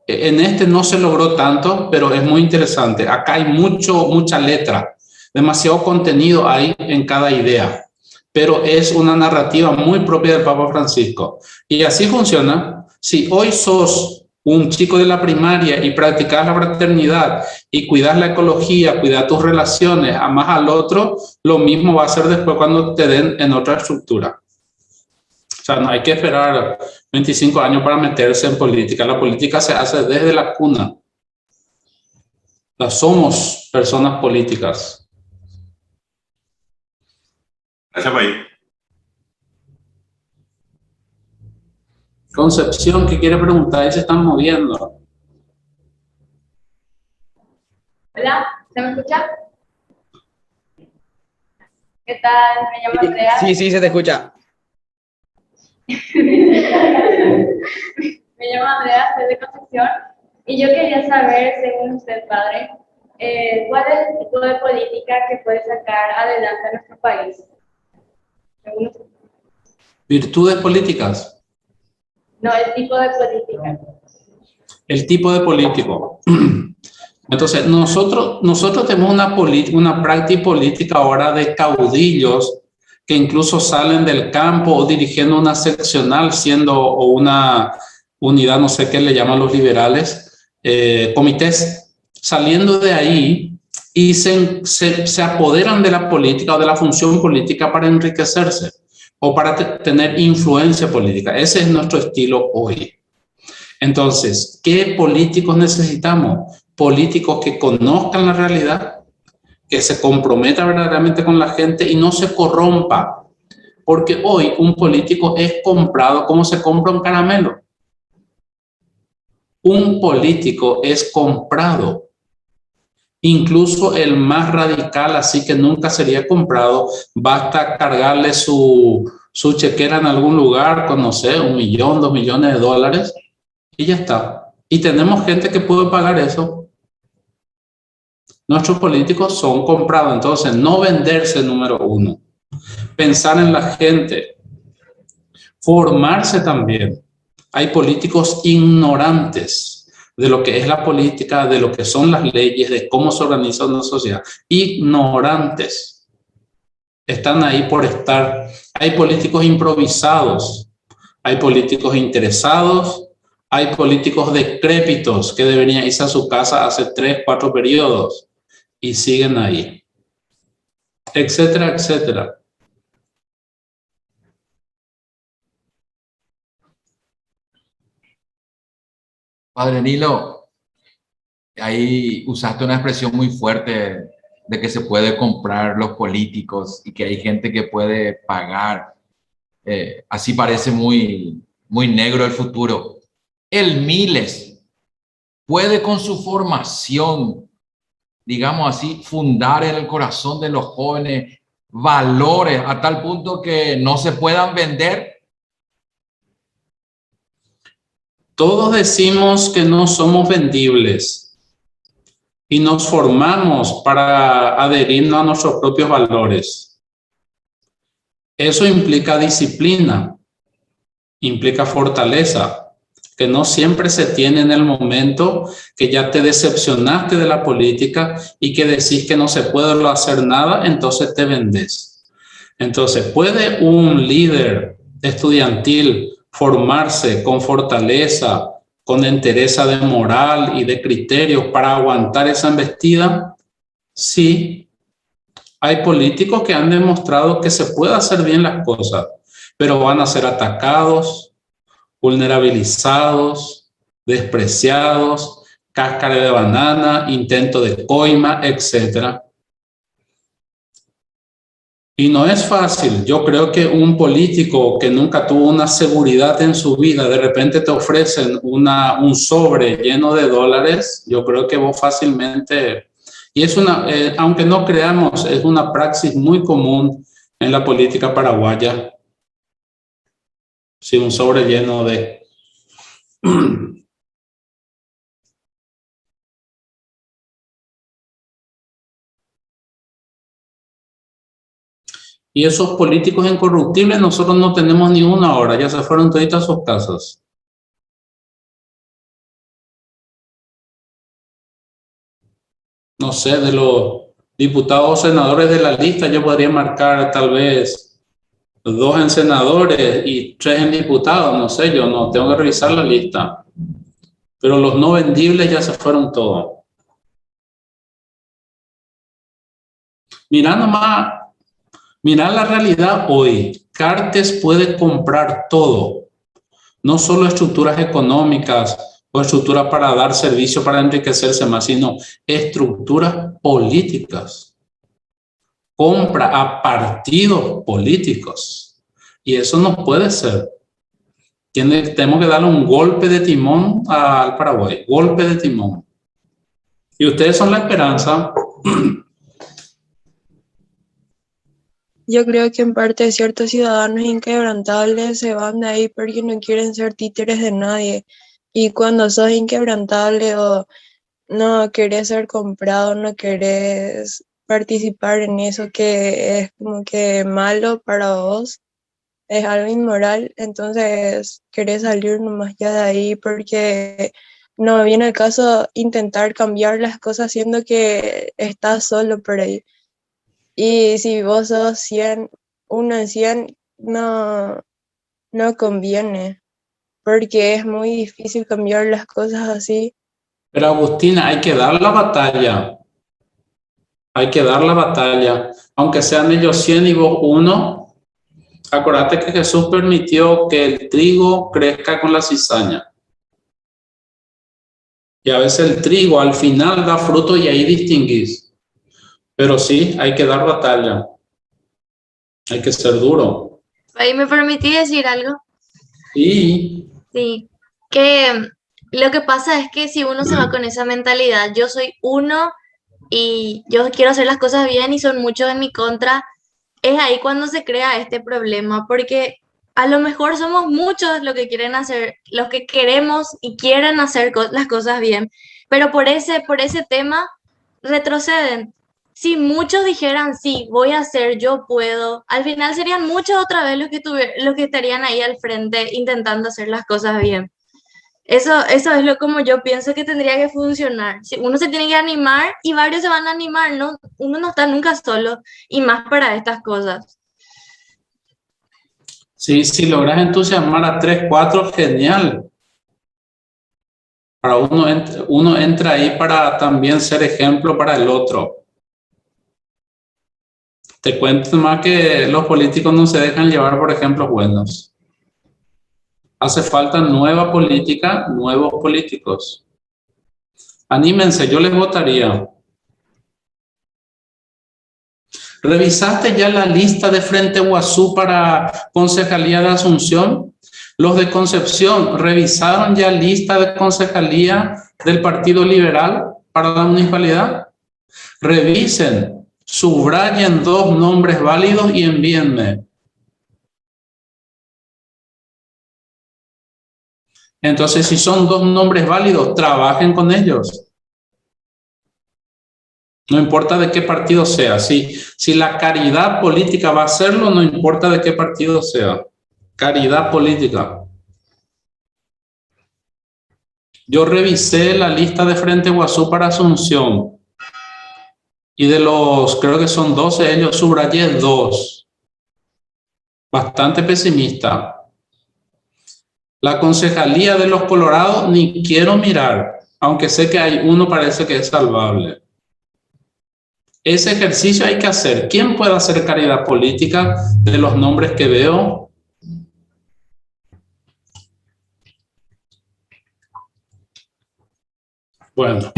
En este no se logró tanto, pero es muy interesante. Acá hay mucha letra, demasiado contenido hay en cada idea, pero es una narrativa muy propia del Papa Francisco. Y así funciona. Si hoy sos un chico de la primaria y practicas la fraternidad y cuidas la ecología, cuidas tus relaciones, amas al otro, lo mismo va a ser después cuando te den en otra estructura. O sea, no hay que esperar 25 años para meterse en política. La política se hace desde la cuna. Somos personas políticas. Gracias, País. Concepción, ¿qué quiere preguntar? Ahí se están moviendo. Hola, ¿se me escucha? ¿Qué tal? Me llamo Andrea. Sí, se te escucha. Me llamo Andrea, soy de Concepción, y yo quería saber, según usted, padre, ¿cuál es el tipo de política que puede sacar adelante a nuestro país? Según usted. Virtudes políticas. No, el tipo de política. El tipo de político. Entonces, nosotros tenemos una práctica política ahora de caudillos que incluso salen del campo o dirigiendo una seccional, siendo o una unidad, no sé qué le llaman los liberales, comités, saliendo de ahí y se apoderan de la política o de la función política para enriquecerse o para tener influencia política. Ese es nuestro estilo hoy. Entonces, ¿qué políticos necesitamos? Políticos que conozcan la realidad, que se comprometa verdaderamente con la gente y no se corrompa. Porque hoy un político es comprado como se compra un caramelo. Un político es comprado. Incluso el más radical, así que nunca sería comprado, basta cargarle su chequera en algún lugar con, no sé, 1 millón, 2 millones de dólares y ya está. Y tenemos gente que puede pagar eso. Nuestros políticos son comprados, entonces no venderse, número uno. Pensar en la gente. Formarse también. Hay políticos ignorantes de lo que es la política, de lo que son las leyes, de cómo se organiza una sociedad. Ignorantes. Están ahí por estar. Hay políticos improvisados. Hay políticos interesados. Hay políticos decrépitos que deberían irse a su casa hace 3, 4 periodos y siguen ahí, etcétera, etcétera. Padre Nilo, ahí usaste una expresión muy fuerte de que se puede comprar los políticos y que hay gente que puede pagar. Así parece muy negro el futuro. El Miles puede con su formación, digamos así, fundar en el corazón de los jóvenes valores a tal punto que no se puedan vender. Todos decimos que no somos vendibles y nos formamos para adherirnos a nuestros propios valores. Eso implica disciplina, implica fortaleza, que no siempre se tiene en el momento que ya te decepcionaste de la política y que decís que no se puede hacer nada, entonces te vendes. Entonces, ¿puede un líder estudiantil formarse con fortaleza, con entereza de moral y de criterios para aguantar esa embestida? Sí. Hay políticos que han demostrado que se puede hacer bien las cosas, pero van a ser atacados, vulnerabilizados, despreciados, cáscara de banana, intento de coima, etc. Y no es fácil. Yo creo que un político que nunca tuvo una seguridad en su vida, de repente te ofrecen un sobre lleno de dólares, yo creo que vos fácilmente... Y es aunque no creamos, es una praxis muy común en la política paraguaya. Sí, un sobre lleno de... Y esos políticos incorruptibles nosotros no tenemos ni una ahora, ya se fueron toditas a sus casas. No sé, de los diputados o senadores de la lista, yo podría marcar tal vez 2 en senadores y 3 en diputados, no sé, yo no tengo que revisar la lista. Pero los no vendibles ya se fueron todos. Mirá nomás, mirá la realidad hoy. Cartes puede comprar todo, no solo estructuras económicas o estructuras para dar servicio, para enriquecerse más, sino estructuras políticas. Compra a partidos políticos. Y eso no puede ser. Tenemos que darle un golpe de timón al Paraguay. Golpe de timón. Y ustedes son la esperanza. Yo creo que en parte ciertos ciudadanos inquebrantables se van de ahí porque no quieren ser títeres de nadie. Y cuando sos inquebrantable o no querés ser comprado, no querés participar en eso que es como que malo para vos, es algo inmoral, entonces querés salir nomás ya de ahí porque no viene el caso intentar cambiar las cosas siendo que estás solo por ahí. Y si vos sos 100, uno en 100, no conviene, porque es muy difícil cambiar las cosas así. Pero Agustina, hay que dar la batalla. Hay que dar la batalla. Aunque sean ellos 100 y vos 1, acordate que Jesús permitió que el trigo crezca con la cizaña. Y a veces el trigo al final da fruto y ahí distinguís. Pero sí, hay que dar batalla. Hay que ser duro. Ahí me permití decir algo. Y Sí, que lo que pasa es que si uno se va con esa mentalidad, yo soy uno y yo quiero hacer las cosas bien y son muchos en mi contra, es ahí cuando se crea este problema, porque a lo mejor somos muchos los que quieren hacer, los que queremos y quieren hacer las cosas bien, pero por ese tema retroceden. Si muchos dijeran, sí, voy a hacer, yo puedo, al final serían muchos otra vez los que estarían ahí al frente intentando hacer las cosas bien. Eso es lo como yo pienso que tendría que funcionar. Si uno se tiene que animar y varios se van a animar, ¿no? Uno no está nunca solo y más para estas cosas. sí, si logras entusiasmar a 3, 4, genial. Para uno entra ahí para también ser ejemplo para el otro. Te cuento más que los políticos no se dejan llevar por ejemplos buenos. Hace falta nueva política, nuevos políticos. Anímense, yo les votaría. ¿Revisaste ya la lista de Frente Guazú para Concejalía de Asunción? Los de Concepción, ¿revisaron ya lista de concejalía del Partido Liberal para la municipalidad? Revisen. Subrayen 2 nombres válidos y envíenme. Entonces, si son 2 nombres válidos, trabajen con ellos. No importa de qué partido sea. Si la caridad política va a hacerlo, no importa de qué partido sea. Caridad política. Yo revisé la lista de Frente Guazú para Asunción. Y de los, creo que son 12, ellos subrayé 2. Bastante pesimista. La concejalía de los Colorados ni quiero mirar, aunque sé que hay uno parece que es salvable. Ese ejercicio hay que hacer. ¿Quién puede hacer caridad política de los nombres que veo? Bueno.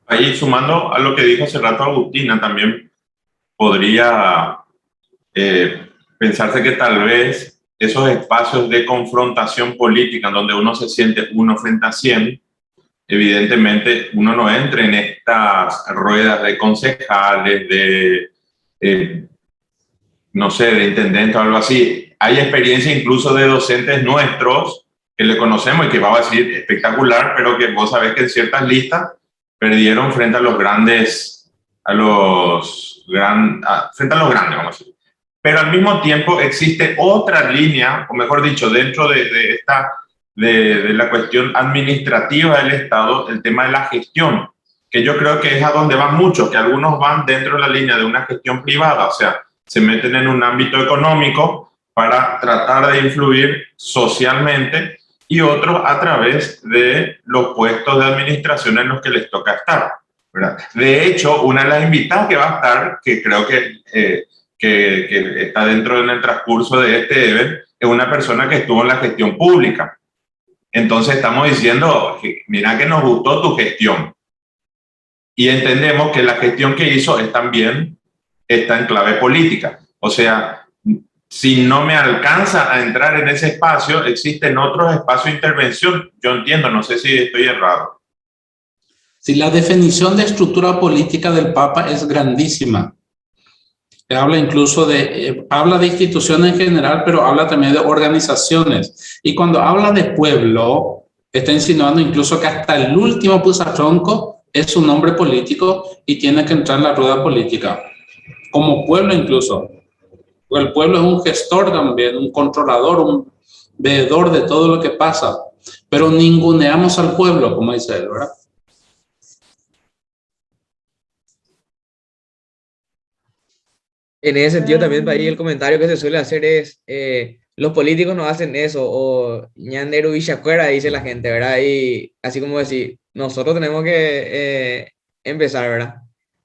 Ahí, sumando a lo que dijo hace rato Agustina, también podría pensarse que tal vez esos espacios de confrontación política en donde uno se siente uno frente a 100, evidentemente uno no entra en estas ruedas de concejales, no sé, de intendente o algo así. Hay experiencia incluso de docentes nuestros que le conocemos y que va a decir espectacular, pero que vos sabés que en ciertas listas perdieron frente a los grandes, frente a los grandes, vamos a decir. pero al mismo tiempo existe otra línea, o mejor dicho, dentro de la cuestión administrativa del Estado, el tema de la gestión, que yo creo que es a donde van muchos, que algunos van dentro de la línea de una gestión privada, o sea, se meten en un ámbito económico para tratar de influir socialmente, y otros a través de los puestos de administración en los que les toca estar, ¿verdad? De hecho, una de las invitadas que va a estar, que creo que está dentro del transcurso de este evento, es una persona que estuvo en la gestión pública. Entonces estamos diciendo, mira que nos gustó tu gestión. Y entendemos que la gestión que hizo también está en clave política. O sea, si no me alcanza a entrar en ese espacio, existen otros espacios de intervención. Yo entiendo, no sé si estoy errado. Si la definición de estructura política del Papa es grandísima. Habla incluso habla de instituciones en general, pero habla también de organizaciones. Y cuando habla de pueblo, está insinuando incluso que hasta el último pusatronco es un hombre político y tiene que entrar en la rueda política. Como pueblo incluso. Porque el pueblo es un gestor también, un controlador, un veedor de todo lo que pasa. Pero ninguneamos al pueblo, como dice él, ¿verdad? En ese sentido también para ahí el comentario que se suele hacer es, los políticos no hacen eso, o ñandero y chacuera, dice la gente, ¿verdad? Y así como decir, nosotros tenemos que empezar, ¿verdad?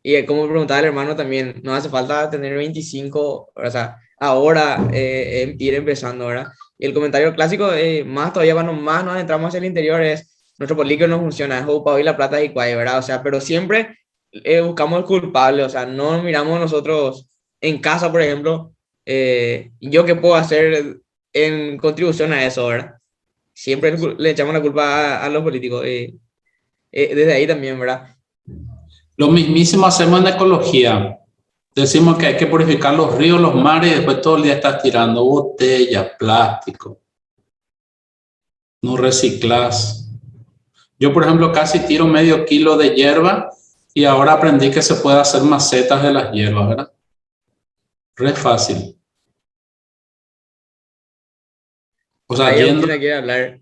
Y como preguntaba el hermano también, no hace falta tener 25, o sea, ahora ir empezando, ¿verdad? Y el comentario clásico, más todavía cuando más nos entramos hacia el interior, es, nuestro político no funciona, es Upau y la plata y cuay, ¿verdad? O sea, pero siempre buscamos el culpable, o sea, no miramos nosotros en casa, por ejemplo, yo qué puedo hacer en contribución a eso, ¿verdad? Siempre le echamos la culpa a los políticos, desde ahí también, ¿verdad? Lo mismísimo hacemos en ecología. Decimos que hay que purificar los ríos, los mares, y después todo el día estás tirando botellas, plástico. No reciclas. Yo, por ejemplo, casi tiro medio kilo de hierba y ahora aprendí que se puede hacer macetas de las hierbas, ¿verdad? Re fácil. O sea, Ahí yendo... Agustina quiere hablar.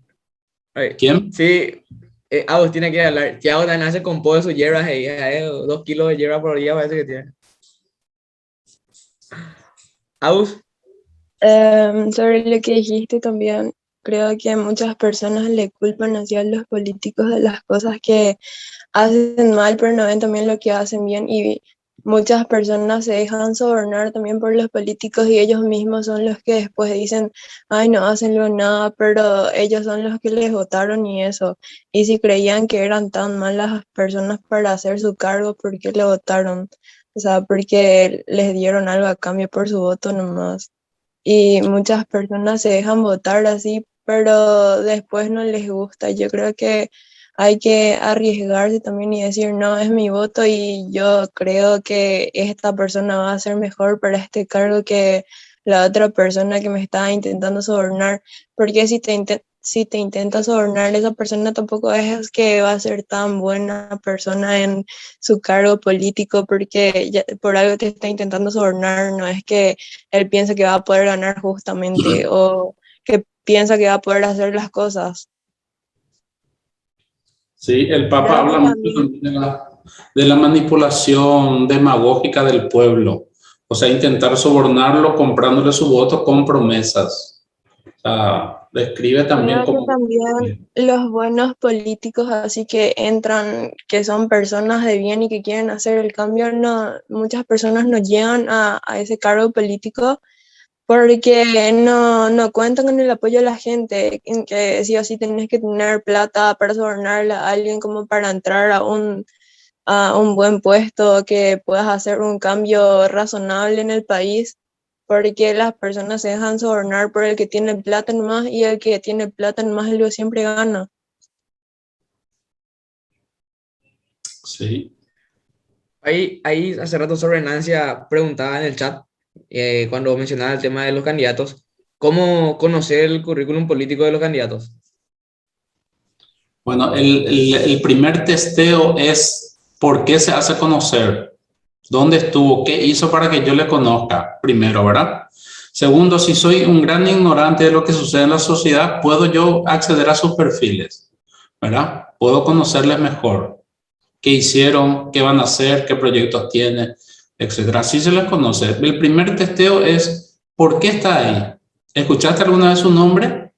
¿Quién? Sí, Agustina quiere hablar. Tiago también hace compost de sus hierbas, 2 kilos de hierba por día parece que tiene. Agus. Sobre lo que dijiste también, creo que muchas personas le culpan hacia los políticos de las cosas que hacen mal, pero no ven también lo que hacen bien, y muchas personas se dejan sobornar también por los políticos y ellos mismos son los que después dicen, ay, no hacen nada, pero ellos son los que les votaron y eso. Y si creían que eran tan malas personas para hacer su cargo, ¿por qué le votaron? O sea, porque les dieron algo a cambio por su voto nomás. Y muchas personas se dejan votar así, pero después no les gusta. Yo creo que hay que arriesgarse también y decir, no, es mi voto y yo creo que esta persona va a ser mejor para este cargo que la otra persona que me está intentando sobornar, porque si te intenta sobornar, esa persona tampoco es que va a ser tan buena persona en su cargo político, porque por algo te está intentando sobornar, no es que él piensa que va a poder ganar justamente o que piensa que va a poder hacer las cosas. Sí, el Papa habla mucho de la manipulación demagógica del pueblo. O sea, intentar sobornarlo comprándole su voto con promesas. O sea, describe también Creo que como... también los buenos políticos, así que entran, que son personas de bien y que quieren hacer el cambio, no, muchas personas no llegan a ese cargo político porque no cuentan con el apoyo de la gente, en que sí o sí tienes que tener plata para sobornarle a alguien como para entrar a un buen puesto, que puedas hacer un cambio razonable en el país, porque las personas se dejan sobornar por el que tiene plata nomás, y el que tiene plata nomás luego siempre gana. Sí. Ahí hace rato sobre Nancia preguntaba en el chat, cuando mencionaba el tema de los candidatos, ¿cómo conocer el currículum político de los candidatos? Bueno, el primer testeo es por qué se hace conocer. ¿Dónde estuvo? ¿Qué hizo para que yo le conozca? Primero, ¿verdad? Segundo, si soy un gran ignorante de lo que sucede en la sociedad, ¿puedo yo acceder a sus perfiles? ¿Verdad? Puedo conocerles mejor. ¿Qué hicieron? ¿Qué van a hacer? ¿Qué proyectos tienen? Etcétera. Así se les conoce. El primer testeo es, ¿por qué está ahí? ¿Escuchaste alguna vez su nombre?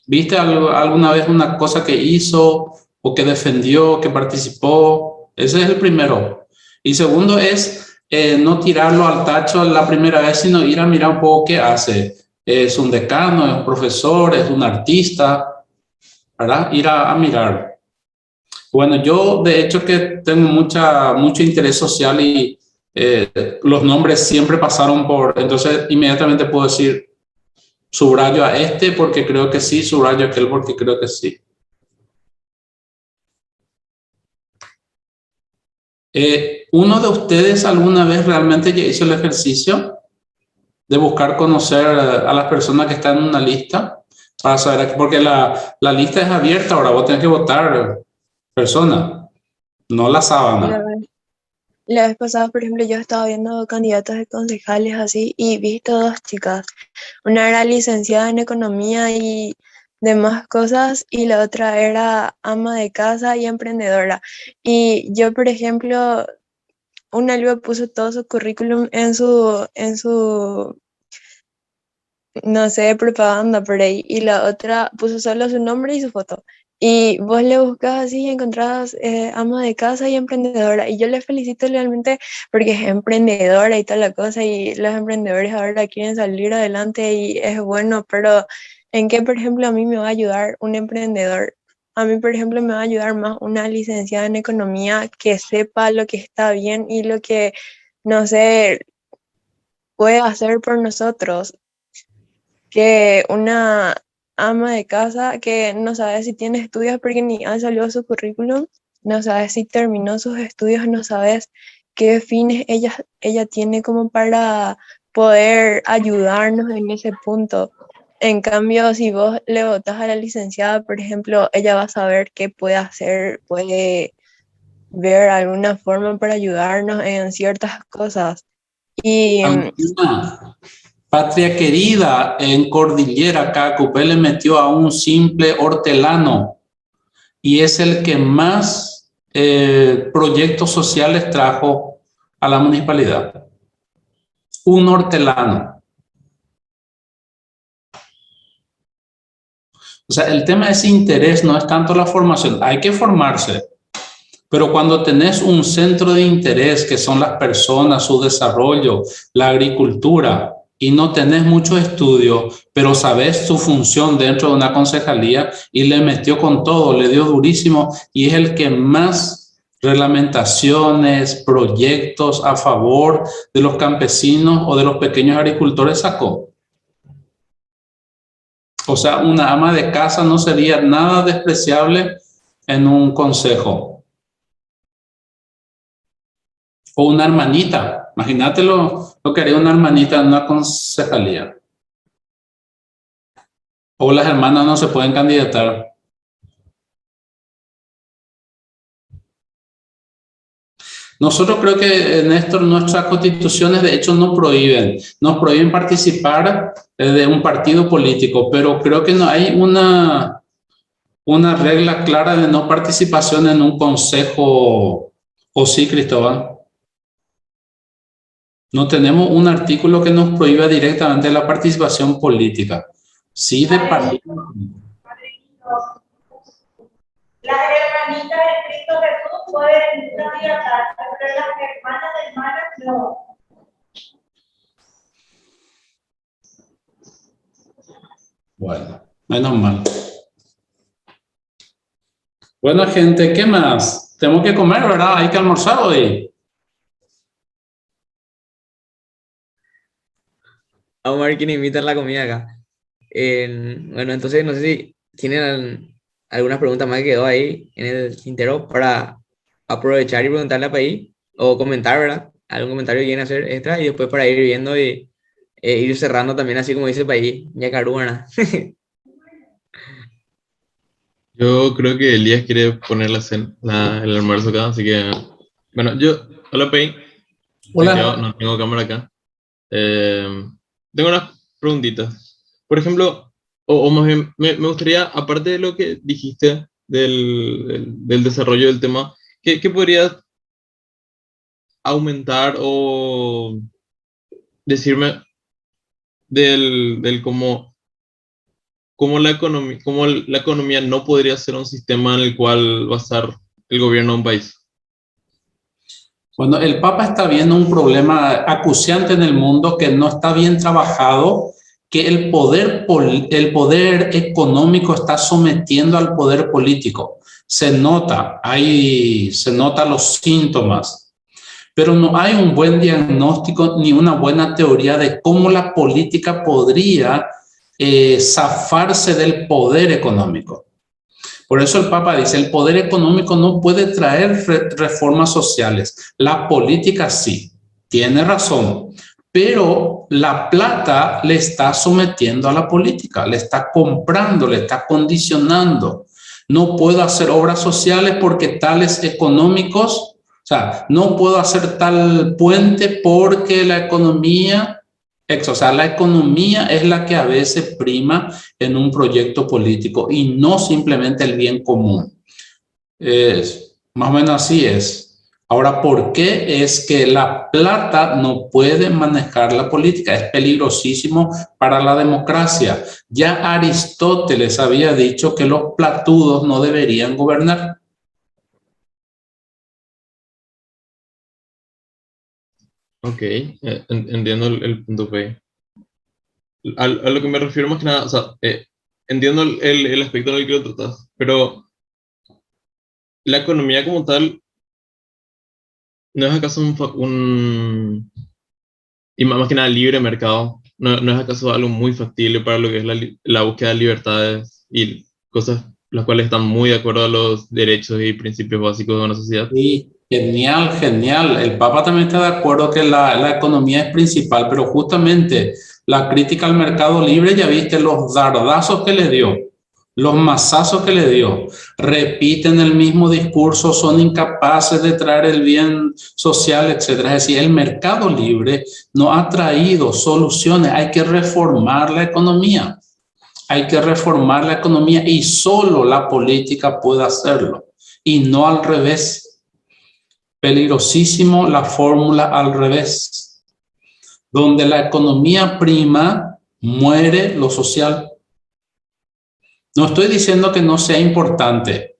¿Viste alguna vez una cosa que hizo o que defendió, que participó? Ese es el primero. Y segundo es no tirarlo al tacho la primera vez, sino ir a mirar un poco qué hace. ¿Es un decano, es un profesor, es un artista? ¿Verdad? Ir a mirar. Bueno, yo de hecho que tengo mucho interés social y los nombres siempre pasaron por, entonces inmediatamente puedo decir, subrayo a este porque creo que sí, subrayo a aquel porque creo que sí. ¿Uno de ustedes alguna vez realmente ya hizo el ejercicio de buscar conocer a las personas que están en una lista? Para saber, porque la lista es abierta ahora, vos tenés que votar persona, no la sábana. La vez pasada, por ejemplo, yo estaba viendo candidatos de concejales así y vi dos chicas. Una era licenciada en economía y demás cosas y la otra era ama de casa y emprendedora. Y yo, por ejemplo, una luego puso todo su currículum en su, no sé, propaganda por ahí, y la otra puso solo su nombre y su foto. Y vos le buscas así y encontrás ama de casa y emprendedora. Y yo le felicito realmente porque es emprendedora y toda la cosa. Y los emprendedores ahora quieren salir adelante y es bueno. Pero ¿en qué, por ejemplo, a mí me va a ayudar un emprendedor? A mí, por ejemplo, me va a ayudar más una licenciada en economía que sepa lo que está bien y lo que, no sé, puede hacer por nosotros, que una ama de casa que no sabe si tiene estudios porque ni ha salido su currículum, no sabe si terminó sus estudios, no sabes qué fines ella tiene como para poder ayudarnos en ese punto. En cambio, si vos le votás a la licenciada, por ejemplo, ella va a saber qué puede hacer, puede ver alguna forma para ayudarnos en ciertas cosas. Y Alguna patria querida en Cordillera, acá Cupé le metió a un simple hortelano y es el que más proyectos sociales trajo a la municipalidad. Un hortelano. O sea, el tema de ese interés no es tanto la formación, hay que formarse, pero cuando tenés un centro de interés que son las personas, su desarrollo, la agricultura, y no tenés mucho estudio, pero sabes su función dentro de una concejalía y le metió con todo, le dio durísimo y es el que más reglamentaciones, proyectos a favor de los campesinos o de los pequeños agricultores sacó. O sea, una ama de casa no sería nada despreciable en un consejo. O una hermanita. Imagínate lo que haría una hermanita en una concejalía. O las hermanas no se pueden candidatar. Nosotros creo que, Néstor, nuestras constituciones de hecho nos prohíben participar de un partido político, pero creo que no hay una regla clara de no participación en un consejo, ¿o sí, Cristóbal? No tenemos un artículo que nos prohíba directamente la participación política. Sí, de partido. Las hermanitas de Cristo Jesús pueden candidatarse, pero las hermanas de hermanas no. Bueno, menos mal. Bueno, gente, ¿qué más? Tengo que comer, ¿verdad? Hay que almorzar hoy. Vamos a ver quién invita a la comida acá. Bueno, entonces no sé si tienen alguna pregunta más que quedó ahí en el tintero para aprovechar y preguntarle a Paí o comentar, ¿verdad? Algún comentario que quieren hacer extra y después para ir viendo y ir cerrando también, así como dice Paí, ya ¿verdad? Yo creo que Elías quiere poner el almuerzo acá, así que, bueno, hola Pei, Hola. No tengo cámara acá. Tengo unas preguntitas. Por ejemplo, o más bien, me gustaría, aparte de lo que dijiste del desarrollo del tema, ¿qué podrías aumentar o decirme del cómo cómo la economía no podría ser un sistema en el cual basar el gobierno de un país? Bueno, el Papa está viendo un problema acuciante en el mundo que no está bien trabajado, que el poder económico está sometiendo al poder político. Se nota los síntomas, pero no hay un buen diagnóstico ni una buena teoría de cómo la política podría zafarse del poder económico. Por eso el Papa dice, el poder económico no puede traer reformas sociales. La política sí, tiene razón, pero la plata le está sometiendo a la política, le está comprando, le está condicionando. No puedo hacer obras sociales porque tales económicos, o sea, no puedo hacer tal puente porque la economía... O sea, la economía es la que a veces prima en un proyecto político y no simplemente el bien común. Más o menos así es. Ahora, ¿por qué es que la plata no puede manejar la política? Es peligrosísimo para la democracia. Ya Aristóteles había dicho que los platudos no deberían gobernar. Ok, entiendo el punto P. A lo que me refiero más que nada, o sea, entiendo el aspecto en el que lo tratas, pero la economía como tal, ¿no es acaso y más que nada libre mercado? ¿No es acaso algo muy factible para lo que es la búsqueda de libertades y cosas las cuales están muy de acuerdo a los derechos y principios básicos de una sociedad? Sí, genial, genial. El Papa también está de acuerdo que la economía es principal, pero justamente la crítica al mercado libre, ya viste los dardazos que le dio, los mazazos que le dio. Repiten el mismo discurso, son incapaces de traer el bien social, etcétera. Es decir, el mercado libre no ha traído soluciones. Hay que reformar la economía. Hay que reformar la economía y solo la política puede hacerlo y no al revés. Peligrosísimo la fórmula al revés. Donde la economía prima, muere lo social. No estoy diciendo que no sea importante.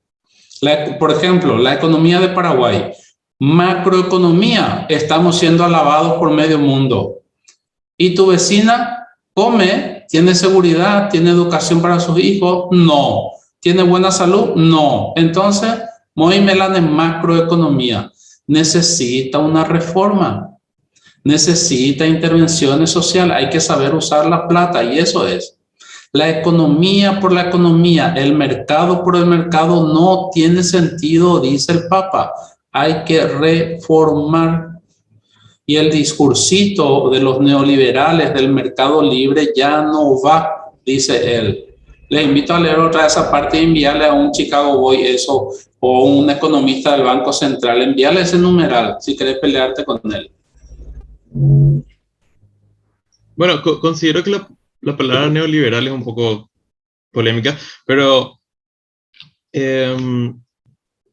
Por ejemplo, la economía de Paraguay, macroeconomía, estamos siendo alabados por medio mundo. ¿Y tu vecina come, tiene seguridad, tiene educación para sus hijos? No. ¿Tiene buena salud? No. Entonces, Moy Melan en macroeconomía necesita una reforma, necesita intervenciones sociales, hay que saber usar la plata y eso es. La economía por la economía, el mercado por el mercado no tiene sentido, dice el Papa. Hay que reformar. Y el discursito de los neoliberales del mercado libre ya no va, dice él. Les invito a leer otra vez esa parte y enviarle a un Chicago Boy eso, o un economista del Banco Central, envíale ese numeral si querés pelearte con él. Bueno, considero que la palabra neoliberal es un poco polémica, pero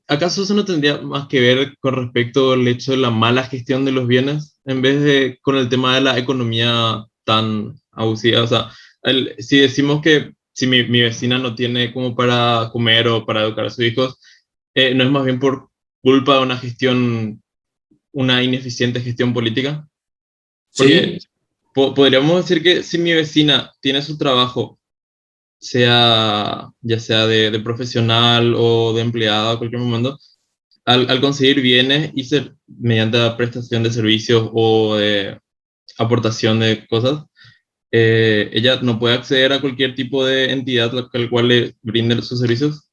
¿acaso eso no tendría más que ver con respecto al hecho de la mala gestión de los bienes en vez de con el tema de la economía tan abusiva? O sea, si decimos que si mi vecina no tiene como para comer o para educar a sus hijos, ¿no es más bien por culpa de una ineficiente gestión política? Porque Sí. podríamos decir que si mi vecina tiene su trabajo, ya sea de profesional o de empleada o cualquier momento, al conseguir bienes y mediante la prestación de servicios o de aportación de cosas, ella no puede acceder a cualquier tipo de entidad al cual le brinde sus servicios.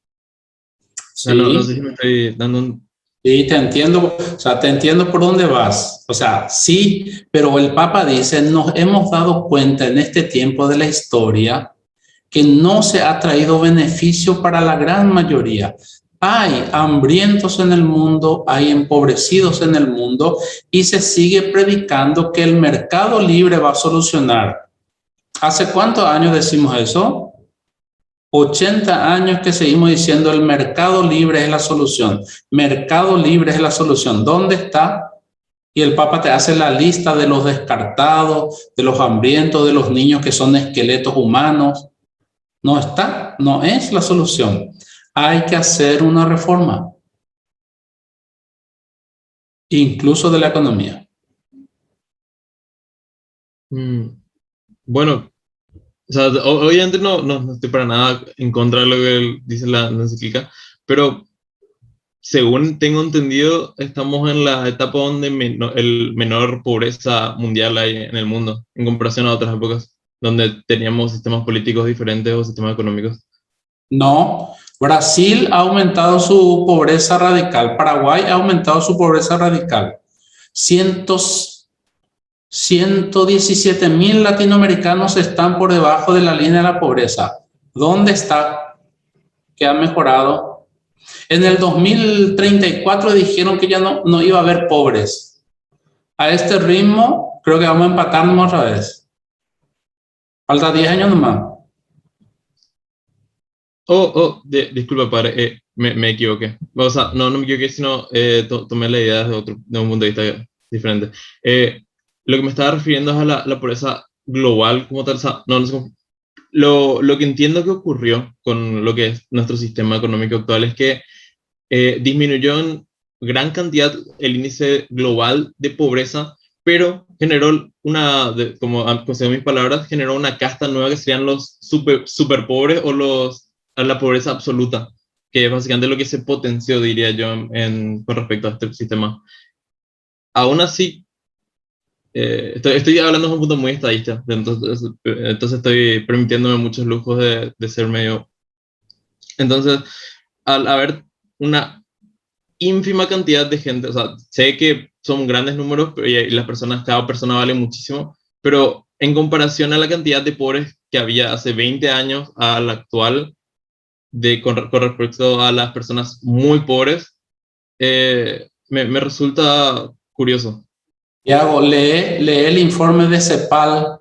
Sí. No sé si me estoy dando un... Sí, te entiendo, o sea, te entiendo por dónde vas. O sea, sí, pero el Papa dice, nos hemos dado cuenta en este tiempo de la historia que no se ha traído beneficio para la gran mayoría. Hay hambrientos en el mundo, hay empobrecidos en el mundo y se sigue predicando que el mercado libre va a solucionar. ¿Hace cuántos años decimos eso? 80 años que seguimos diciendo el mercado libre es la solución. Mercado libre es la solución. ¿Dónde está? Y el Papa te hace la lista de los descartados, de los hambrientos, de los niños que son esqueletos humanos. No está, no es la solución. Hay que hacer una reforma, incluso de la economía. Bueno, o sea, obviamente no estoy para nada en contra de lo que dice la encíclica, pero según tengo entendido, estamos en la etapa donde el menor pobreza mundial hay en el mundo, en comparación a otras épocas, donde teníamos sistemas políticos diferentes o sistemas económicos. No, Brasil ha aumentado su pobreza radical, Paraguay ha aumentado su pobreza radical. 117.000 latinoamericanos están por debajo de la línea de la pobreza. ¿Dónde está? ¿Qué ha mejorado? En el 2034 dijeron que ya no iba a haber pobres. A este ritmo, creo que vamos a empatarnos otra vez. Falta 10 años nomás. Disculpa, padre, me equivoqué. O sea, no me equivoqué, sino tomé la idea de un punto de vista diferente. Lo que me estaba refiriendo es a la pobreza global como tal. O sea, no sé cómo. Lo que entiendo que ocurrió con lo que es nuestro sistema económico actual es que disminuyó en gran cantidad el índice global de pobreza, pero generó como considero mis palabras, generó una casta nueva que serían los super pobres o a la pobreza absoluta, que es básicamente lo que se potenció, diría yo, con respecto a este sistema. Aún así, estoy hablando de un punto muy estadista, entonces estoy permitiéndome muchos lujos de ser medio... Entonces, al haber una ínfima cantidad de gente, o sea, sé que son grandes números y cada persona vale muchísimo, pero en comparación a la cantidad de pobres que había hace 20 años a la actual, con respecto a las personas muy pobres, me resulta curioso. Tiago, lee el informe de CEPAL,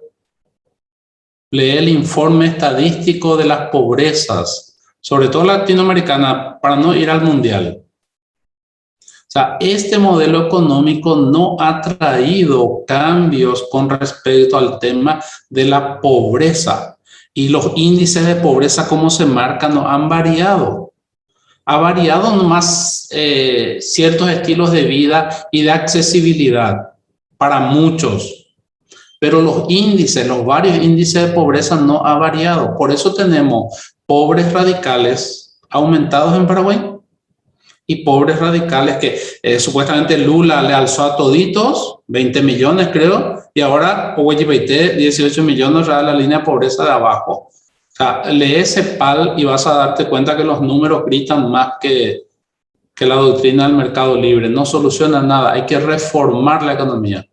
lee el informe estadístico de las pobrezas, sobre todo latinoamericana, para no ir al mundial. O sea, este modelo económico no ha traído cambios con respecto al tema de la pobreza. Y los índices de pobreza, como se marcan, no han variado. Ha variado nomás ciertos estilos de vida y de accesibilidad para muchos. Pero los varios índices de pobreza no ha variado. Por eso tenemos pobres radicales aumentados en Paraguay y pobres radicales que supuestamente Lula le alzó a toditos, 20 millones creo, y ahora Oguayipayté, 18 millones, a la línea de pobreza de abajo. O sea, lee CEPAL y vas a darte cuenta que los números gritan más que la doctrina del mercado libre. No soluciona nada, hay que reformar la economía.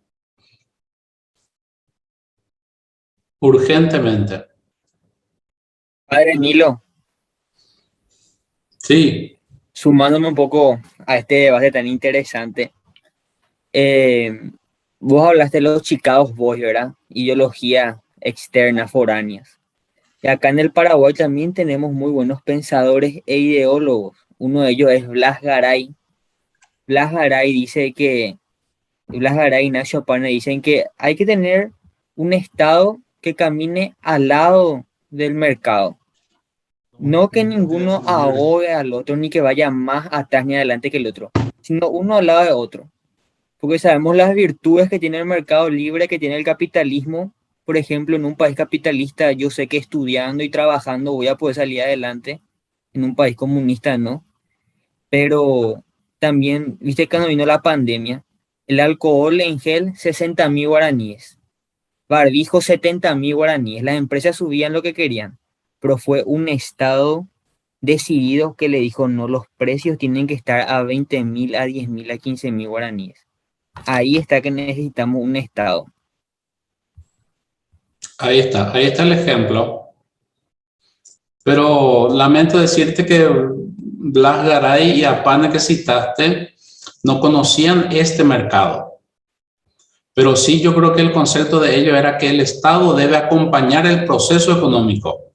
Urgentemente. Padre Nilo. Sí. Sumándome un poco a este debate tan interesante, vos hablaste de los Chicago Boys, ¿verdad? Ideología externa, foráneas. Y acá en el Paraguay también tenemos muy buenos pensadores e ideólogos. Uno de ellos es Blas Garay. Blas Garay y Ignacio Pana dicen que hay que tener un Estado que camine al lado del mercado. No que ninguno ahogue al otro ni que vaya más atrás ni adelante que el otro, sino uno al lado de otro. Porque sabemos las virtudes que tiene el mercado libre, que tiene el capitalismo. Por ejemplo, en un país capitalista, yo sé que estudiando y trabajando voy a poder salir adelante. En un país comunista, no. Pero también, viste, cuando vino la pandemia, el alcohol en gel, 60.000 guaraníes. Barbijo, 70.000 guaraníes. Las empresas subían lo que querían. Pero fue un Estado decidido que le dijo, no, los precios tienen que estar a 20.000, a 10.000, a 15.000 guaraníes. Ahí está que necesitamos un Estado. Ahí está el ejemplo. Pero lamento decirte que Blas Garay y a Pane que citaste no conocían este mercado. Pero sí, yo creo que el concepto de ello era que el Estado debe acompañar el proceso económico,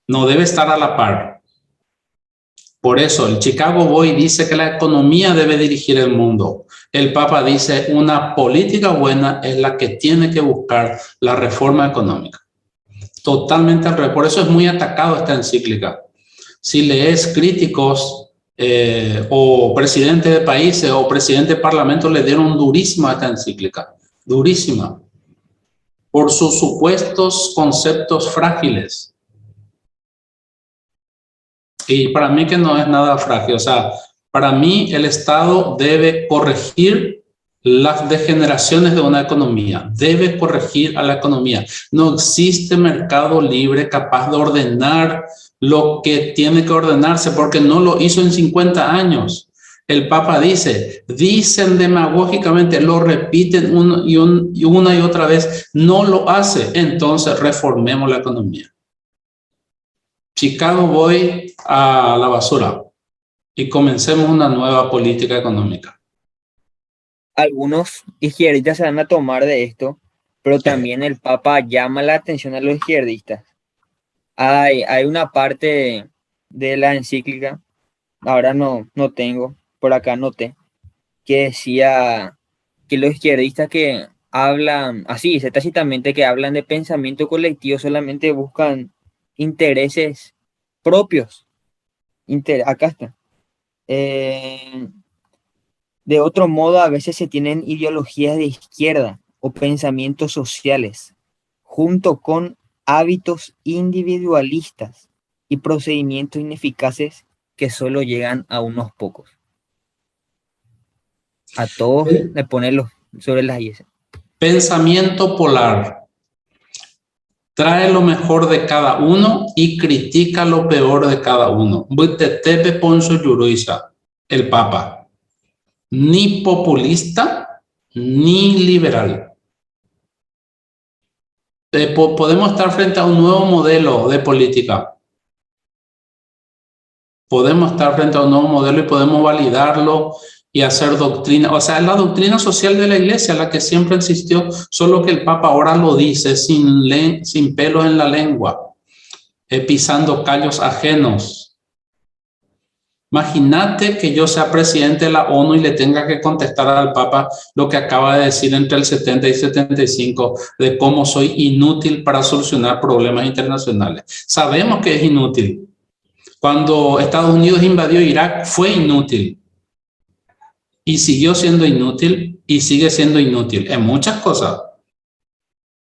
no debe estar a la par. Por eso, el Chicago Boy dice que la economía debe dirigir el mundo. El Papa dice una política buena es la que tiene que buscar la reforma económica. Totalmente al revés. Por eso es muy atacado esta encíclica. Si lees críticos o presidentes de países o presidentes de parlamento le dieron durísima a esta encíclica. Durísima, por sus supuestos conceptos frágiles. Y para mí que no es nada frágil, o sea, para mí el Estado debe corregir las degeneraciones de una economía, debe corregir a la economía. No existe mercado libre capaz de ordenar lo que tiene que ordenarse porque no lo hizo en 50 años. El Papa dicen demagógicamente, lo repiten una y otra vez, no lo hace, entonces reformemos la economía. Chicago Boy a la basura y comencemos una nueva política económica. Algunos izquierdistas se van a tomar de esto, pero también el Papa llama la atención a los izquierdistas. Hay una parte de la encíclica, ahora no tengo, por acá noté, que decía que los izquierdistas que hablan, así, tácitamente, que hablan de pensamiento colectivo solamente buscan intereses propios. Acá está. De otro modo, a veces se tienen ideologías de izquierda o pensamientos sociales, junto con hábitos individualistas y procedimientos ineficaces que solo llegan a unos pocos. A todos le ponen sobre las IES. Pensamiento polar. Trae lo mejor de cada uno y critica lo peor de cada uno. Butetepe Ponzo Yuruiza, el Papa. Ni populista, ni liberal. Podemos estar frente a un nuevo modelo de política. Podemos estar frente a un nuevo modelo y podemos validarlo y hacer doctrina. O sea, es la doctrina social de la Iglesia, la que siempre existió, solo que el Papa ahora lo dice sin pelos en la lengua, pisando callos ajenos. Imagínate que yo sea presidente de la ONU y le tenga que contestar al Papa lo que acaba de decir entre el 70 y 75 de cómo soy inútil para solucionar problemas internacionales. Sabemos que es inútil. Cuando Estados Unidos invadió Irak fue inútil. Y siguió siendo inútil y sigue siendo inútil en muchas cosas.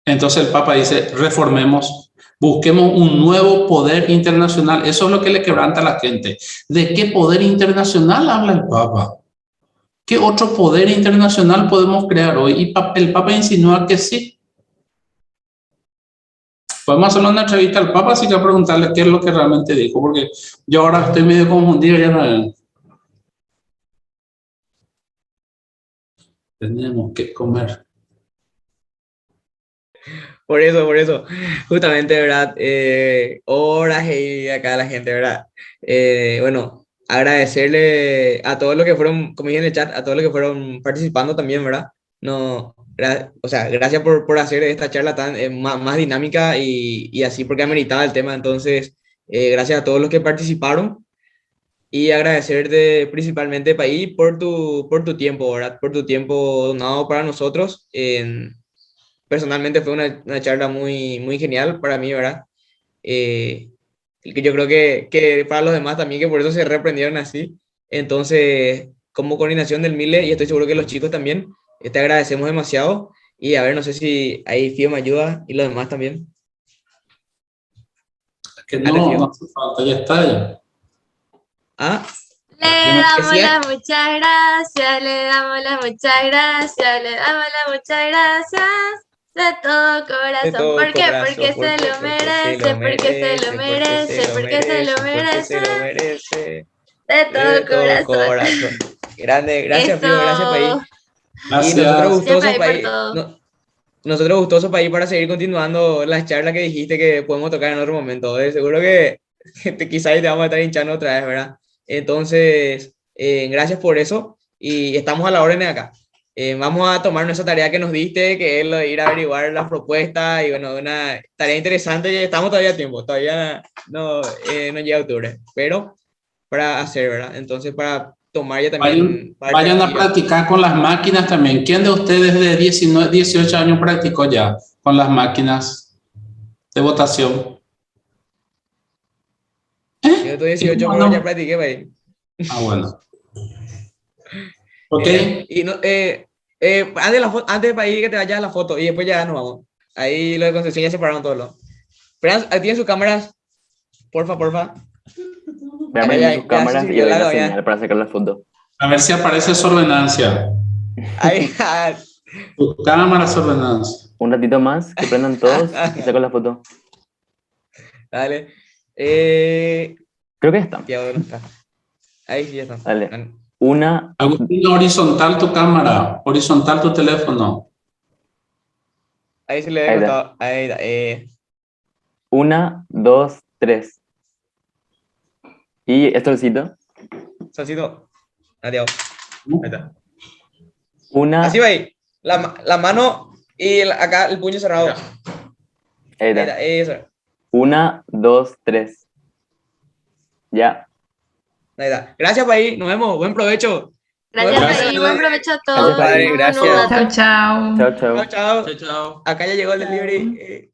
Entonces el Papa dice, reformemos, busquemos un nuevo poder internacional. Eso es lo que le quebranta a la gente. ¿De qué poder internacional habla el Papa? ¿Qué otro poder internacional podemos crear hoy? Y el Papa insinúa que sí. Podemos hacerle una entrevista al Papa, así que preguntarle qué es lo que realmente dijo, porque yo ahora estoy medio confundido, ya no. Tenemos que comer. Por eso, justamente, ¿verdad? Horas y acá la gente, ¿verdad? Bueno, agradecerle a todos los que fueron, como dije en el chat, a todos los que fueron participando también, ¿verdad? No, o sea, gracias por hacer esta charla tan más dinámica y así porque ameritaba el tema. Entonces, gracias a todos los que participaron. Y agradecerte principalmente, Paí, por tu tiempo, ¿verdad? Por tu tiempo donado para nosotros. Personalmente fue una charla muy genial para mí, ¿verdad? Que yo creo que para los demás también, que por eso se reprendieron así. Entonces, como coordinación del Mile, y estoy seguro que los chicos también, te agradecemos demasiado. Y a ver, no sé si ahí Fío me ayuda y los demás también. Que no hace falta, ya está ya. ¿Ah? Le damos las muchas gracias, le damos las muchas gracias, le damos las muchas gracias de todo corazón. ¿Por qué? Porque se lo merece, porque se lo merece, porque se lo merece. De todo corazón. Grande, gracias, Fío, gracias, Paí. Gracias. Y nosotros gustosos, Paí. Nosotros gustosos, Paí, para seguir continuando las charlas que dijiste que podemos tocar en otro momento. Seguro que quizás te vamos a estar hinchando otra vez, ¿verdad? Entonces, gracias por eso y estamos a la orden de acá. Vamos a tomar nuestra tarea que nos diste, que es lo de ir a averiguar las propuestas y bueno, una tarea interesante. Ya estamos todavía a tiempo, todavía no llega octubre, pero para hacer, ¿verdad? Entonces, para tomar ya también... Vayan a practicar con las máquinas también. ¿Quién de ustedes de 18 años practicó ya con las máquinas de votación? Yo estoy 18, pero ya practiqué, güey. Ah, bueno. Ok. Y no, antes para ir que te vayas a la foto y después ya nos vamos. Ahí lo de Concepción ya separaron todos los. Pero tienen sus cámaras. Porfa. Voy a prender sus cámaras y doy la señal para sacar la foto. A ver si aparece Sorvenancia. Ahí, Tu cámara, Sorvenancia. Un ratito más, que prendan todos y saco la foto. Dale. Creo que está. Ahí sí ya está. Dale. Una. Agustín, horizontal tu cámara, horizontal tu teléfono. Ahí se le ve gustado. Ahí está. 1, 2, 3. ¿Y el solcito? Solcito. Adiós. Ahí está. Así va ahí. La mano y acá el puño cerrado. Ahí está. Eso. 1, 2, 3. Ya. Ahí está. Gracias, Paí. Nos vemos. Buen provecho. Gracias, Buen provecho a todos. Gracias. Chao, chao. Chao. Chao. Acá ya llegó el delivery.